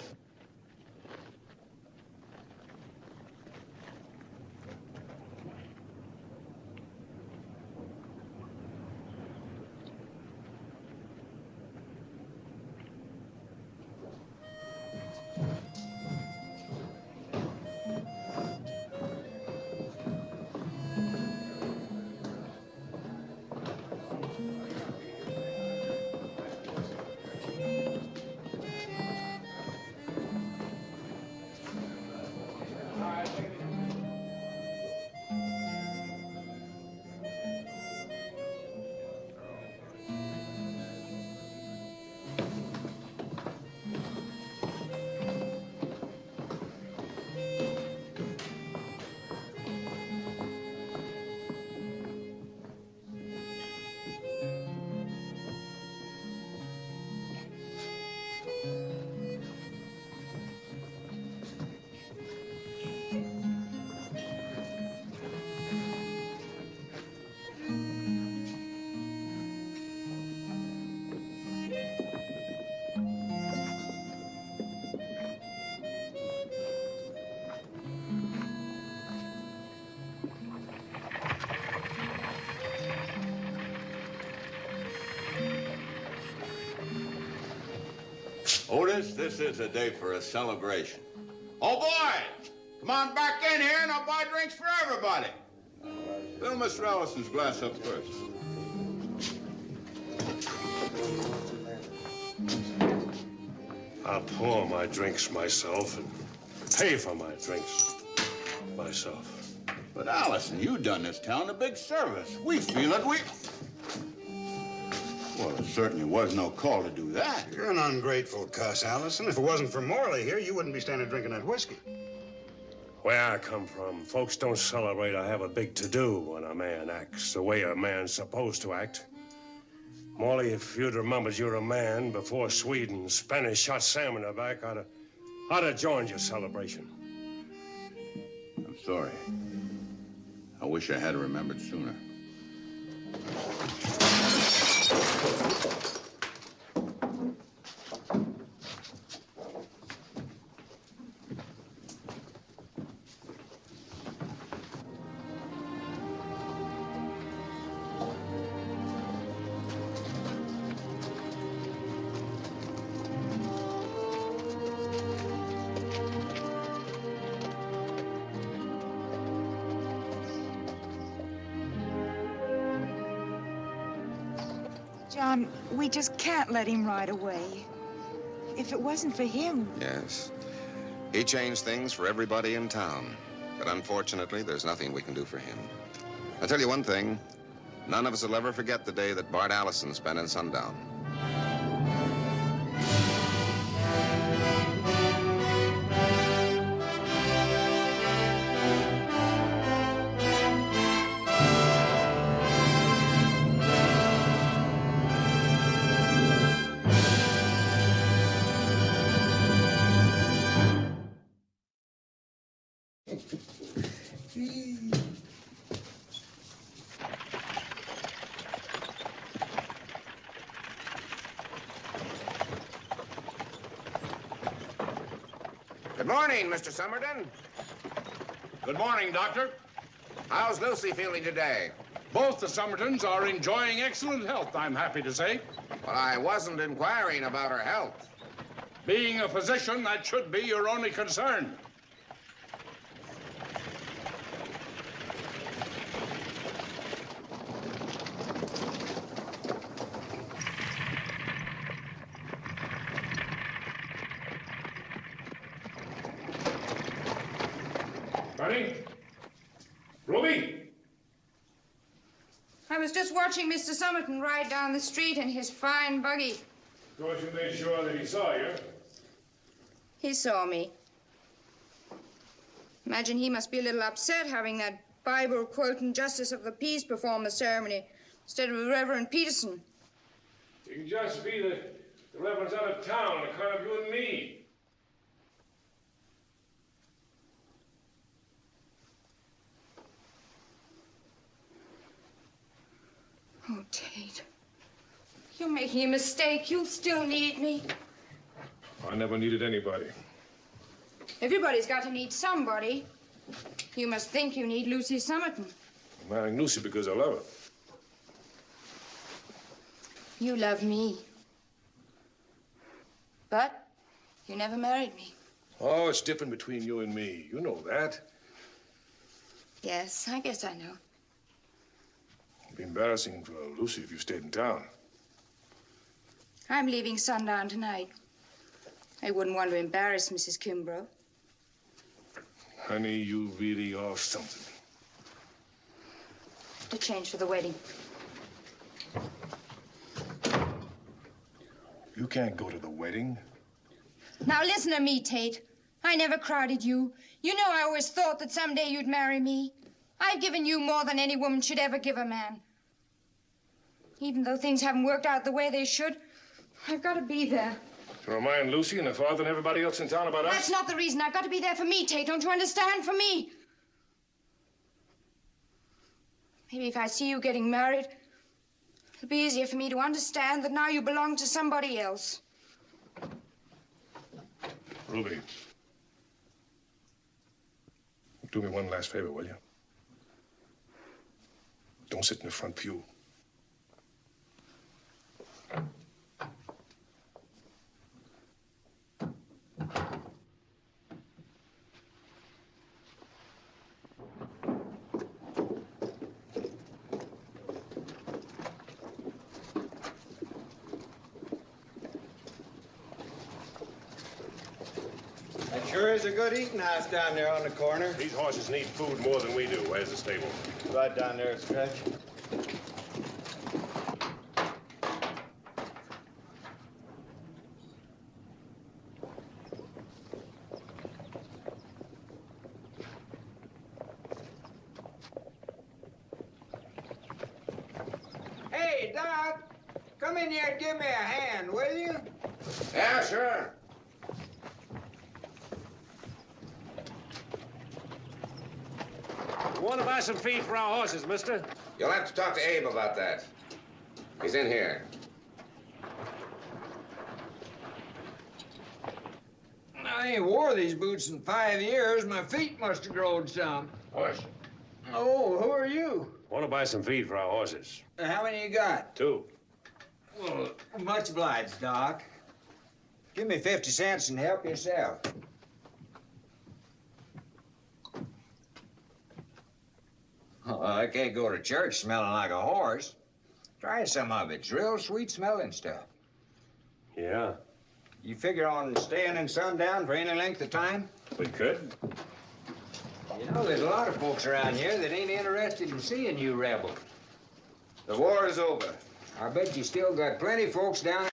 Otis, this is a day for a celebration. Oh, boy! Come on back in here and I'll buy drinks for everybody. Fill Mr. Allison's glass up first. I'll pour my drinks myself and pay for my drinks myself. But, Allison, you done this town a big service. We feel it. Well, there certainly was no call to do that. You're an ungrateful cuss, Allison. If it wasn't for Morley here, you wouldn't be standing drinking that whiskey. Where I come from, folks don't celebrate or have a big to-do when a man acts the way a man's supposed to act. Morley, if you'd remembered you're a man before Swede and Spanish shot Sam in the back, I'd have joined your celebration. I'm sorry. I wish I had remembered sooner. John, we just can't let him ride away. If it wasn't for him... Yes. He changed things for everybody in town. But unfortunately, there's nothing we can do for him. I'll tell you one thing. None of us will ever forget the day that Bart Allison spent in Sundown. Good morning, Mr. Somerton. Good morning, Doctor. How's Lucy feeling today? Both the Somertons are enjoying excellent health, I'm happy to say. But I wasn't inquiring about her health. Being a physician, that should be your only concern. Ruby! I was just watching Mr. Somerton ride down the street in his fine buggy. Of course, you made sure that he saw you. He saw me. Imagine he must be a little upset having that Bible-quoting justice of the peace perform the ceremony instead of Reverend Peterson. It can just be that the Reverend's out of town on account of you and me. Oh, Tate. You're making a mistake. You'll still need me. I never needed anybody. Everybody's got to need somebody. You must think you need Lucy Somerton. I'm marrying Lucy because I love her. You love me. But you never married me. Oh, it's different between you and me. You know that. Yes, I guess I know. It'd be embarrassing for Lucy if you stayed in town. I'm leaving sundown tonight. I wouldn't want to embarrass Mrs. Kimbrough. Honey, you really are something. To change for the wedding. You can't go to the wedding. Now listen to me, Tate. I never crowded you. You know I always thought that someday you'd marry me. I've given you more than any woman should ever give a man. Even though things haven't worked out the way they should, I've got to be there. To remind Lucy and her father and everybody else in town about us? That's not the reason. I've got to be there for me, Tate. Don't you understand? For me. Maybe if I see you getting married, it'll be easier for me to understand that now you belong to somebody else. Ruby, do me one last favor, will you? Don't sit in the front pew. That sure is a good eating house down there on the corner. These horses need food more than we do. Where's the stable? Right down there, Stretch. Hey, Doc, come in here and give me a hand, will you? Yeah, sure. You want to buy some feed for our horses, mister? You'll have to talk to Abe about that. He's in here. I ain't wore these boots in 5 years. My feet must have grown some. Hush. Oh, who are you? Want to buy some feed for our horses? How many you got? 2. Well, much obliged, Doc. Give me 50 cents and help yourself. Oh, I can't go to church smelling like a horse. Try some of it. It's real sweet smelling stuff. Yeah. You figure on staying in sundown for any length of time? We could. You know, there's a lot of folks around here that ain't interested in seeing you rebel. The war is over. I bet you still got plenty of folks down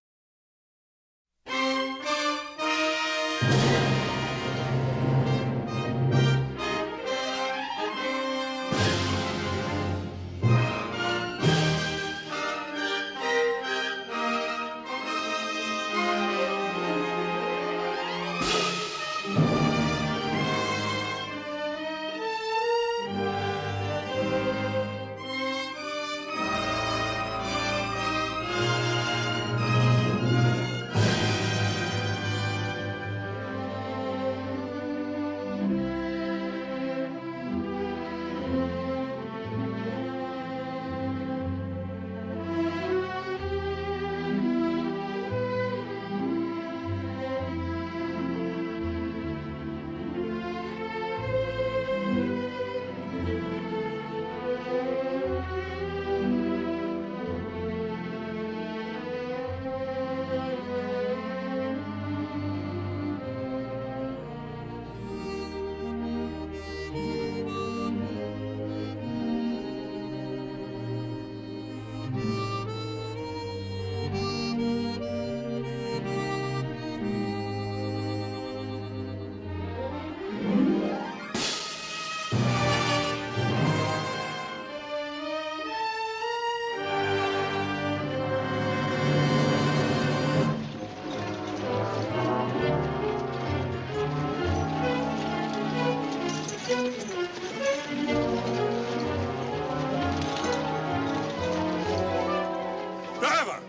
Driver!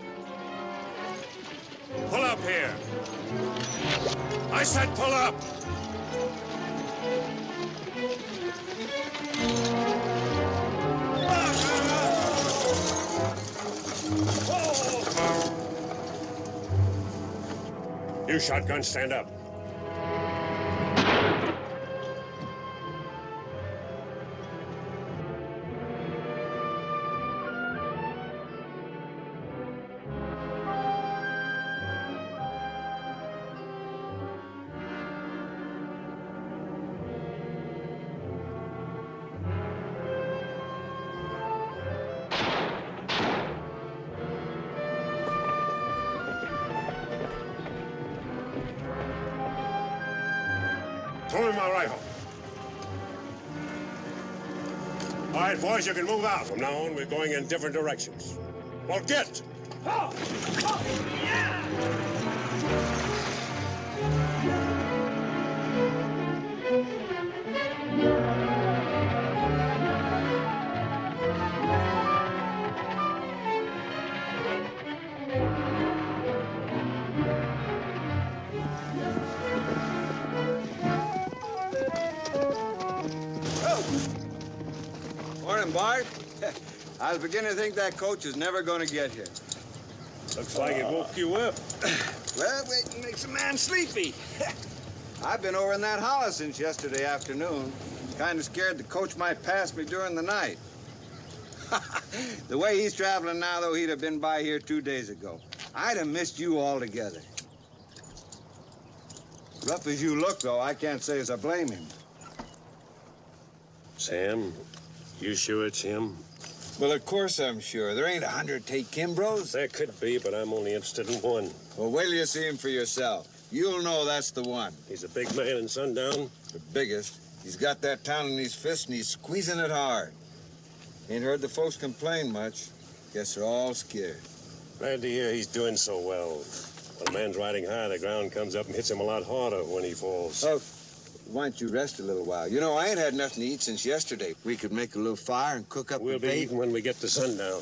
Pull up here. I said pull up. You shotgun, stand up. Throw me my rifle. All right, boys, you can move out. From now on, we're going in different directions. Well, get! Oh! Oh! Yeah! Morning, Bart. I was beginning to think that coach is never going to get here. Looks like it woke you up. Well, it makes a man sleepy. I've been over in that holler since yesterday afternoon. Kind of scared the coach might pass me during the night. The way he's traveling now, though, he'd have been by here 2 days ago. I'd have missed you altogether. Rough as you look, though, I can't say as I blame him. Sam, you sure it's him? Well, of course I'm sure. There ain't 100 Tate Kimbroughs. There could be, but I'm only interested in one. Well, wait till you see him for yourself. You'll know that's the one. He's a big man in Sundown? The biggest. He's got that town in his fist and he's squeezing it hard. Ain't heard the folks complain much. Guess they're all scared. Glad to hear he's doing so well. When a man's riding high, the ground comes up and hits him a lot harder when he falls. Oh, why don't you rest a little while? You know, I ain't had nothing to eat since yesterday. We could make a little fire and cook up We'll be eating when we get to sundown.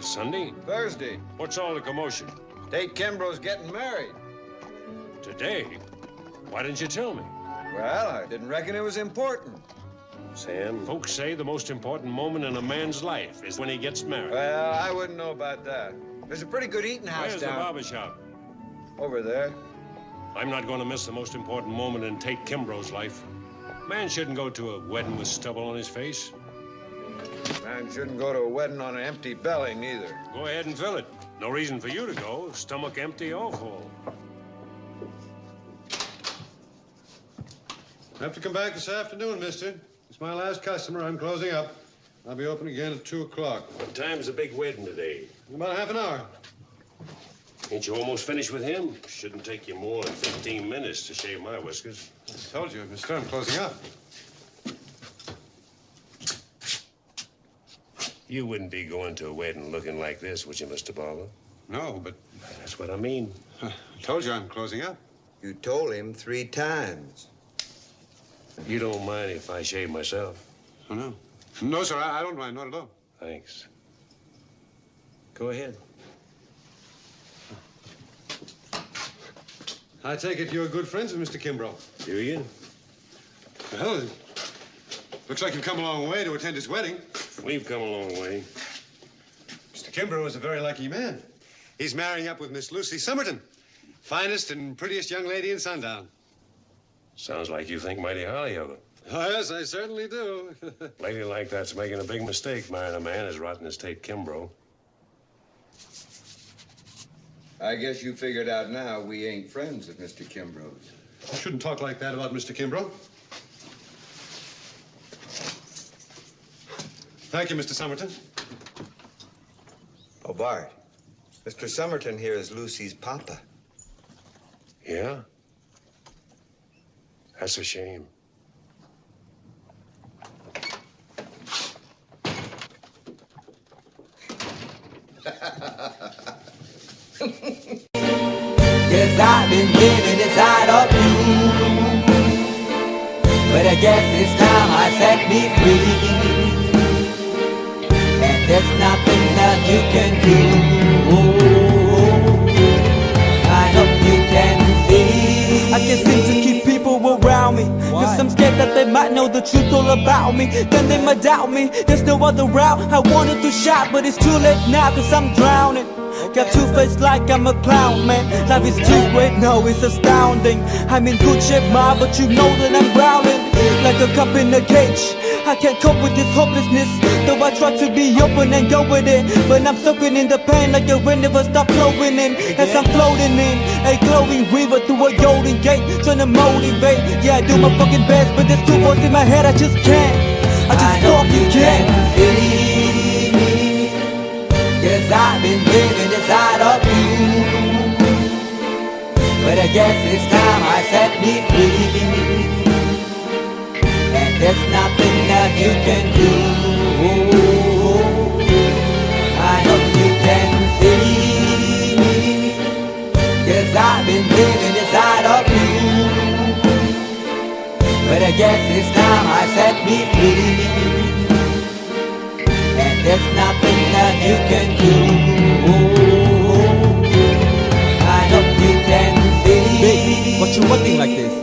Sunday? Thursday. What's all the commotion? Tate Kimbrough's getting married. Today? Why didn't you tell me? Well, I didn't reckon it was important. Sam, folks say the most important moment in a man's life is when he gets married. Well, I wouldn't know about that. There's a pretty good eating house Where's down... the barber shop? Over there. I'm not going to miss the most important moment in Tate Kimbrough's life. Man shouldn't go to a wedding with stubble on his face. Man shouldn't go to a wedding on an empty belly, neither. Go ahead and fill it. No reason for you to go, stomach empty or full. I have to come back this afternoon, mister. It's my last customer. I'm closing up. I'll be open again at 2 o'clock. What time's the big wedding today? In about half an hour. Ain't you almost finished with him? Shouldn't take you more than 15 minutes to shave my whiskers. I told you, mister, I'm closing up. You wouldn't be going to a wedding looking like this, would you, Mr. Barber? No, but... That's what I mean. I told you I'm closing up. You told him 3 times. You don't mind if I shave myself? Oh, no. No, sir, I don't mind, not at all. Thanks. Go ahead. I take it you're good friends with Mr. Kimbrough. Do you? Well, looks like you've come a long way to attend his wedding. We've come a long way. Mr. Kimbrough is a very lucky man. He's marrying up with Miss Lucy Somerton, finest and prettiest young lady in Sundown. Sounds like you think mighty highly of her. Oh, yes, I certainly do. Lady like that's making a big mistake, marrying a man as rotten as Tate Kimbrough. I guess you figured out now we ain't friends at Mr. Kimbrough's. You shouldn't talk like that about Mr. Kimbrough. Thank you, Mr. Somerton. Oh, Bart, Mr. Somerton here is Lucy's papa. Yeah? That's a shame. Yes, I've been living inside of you, but I guess this time I set me free, and there's nothing that you can do. I hope you can see. I can't seem to keep people around me, cause I'm scared that they might know the truth all about me. Then they might doubt me, there's no other route. I wanted to shout, but it's too late now, cause I'm drowning. Got two-faced like I'm a clown, man. Life is too great, no, it's astounding. I'm in good shape, ma, but you know that I'm growling like a cup in a cage. I can't cope with this hopelessness, though I try to be open and go with it, but I'm soaking in the pain like the wind never stop flowing in. As I'm floating in a glowing river through a golden gate, trying to motivate. Yeah, I do my fucking best, but there's two voices in my head, I just can't. I just fucking can't. Yes, I've been living inside of you, but I guess this time I set me free, and there's nothing that you can do. I hope you can see. Yes, I've been living inside of you, but I guess this time I set me free, and there's nothing that you can do. I hope you can see. Babe, what you wanting like this?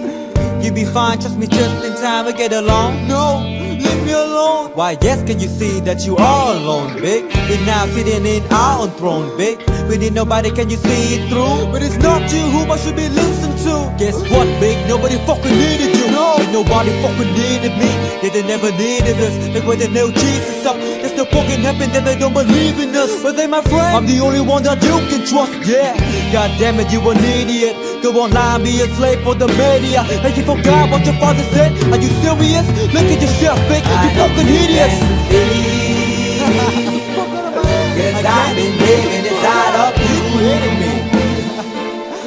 You be fine, trust me, just in time we get along. No, leave me alone. Why, yes, can you see that you are alone, big? We're now sitting in our own throne, big. We need nobody, can you see it through? But it's not you who I should be listening to. Guess what, big? Nobody fucking needed you. No, and nobody fucking needed me. Yeah, they never needed us. Like when they nailed Jesus up, there's no fucking heaven, then they don't believe in us. But they my friend, I'm the only one that you can trust. Yeah, god damn it, you an idiot. Go online, be a slave for the media. Like you forgot what your father said. Are you serious? Look at yourself, big. You fucking idiots. Yes, I've been living inside of you,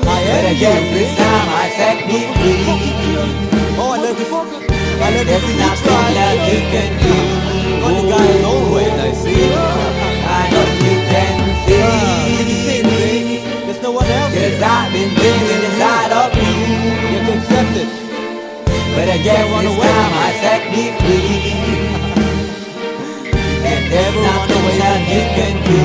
but I guess this time I set me free. Oh, I love you. I love there's nothing that you can do. Funny guy is always, I see. I know you can see. Can you see me? There's no one else. Yes, I've been living inside of you. You have to accept it. But I guess this time I set me free, and there's nothing that you can do.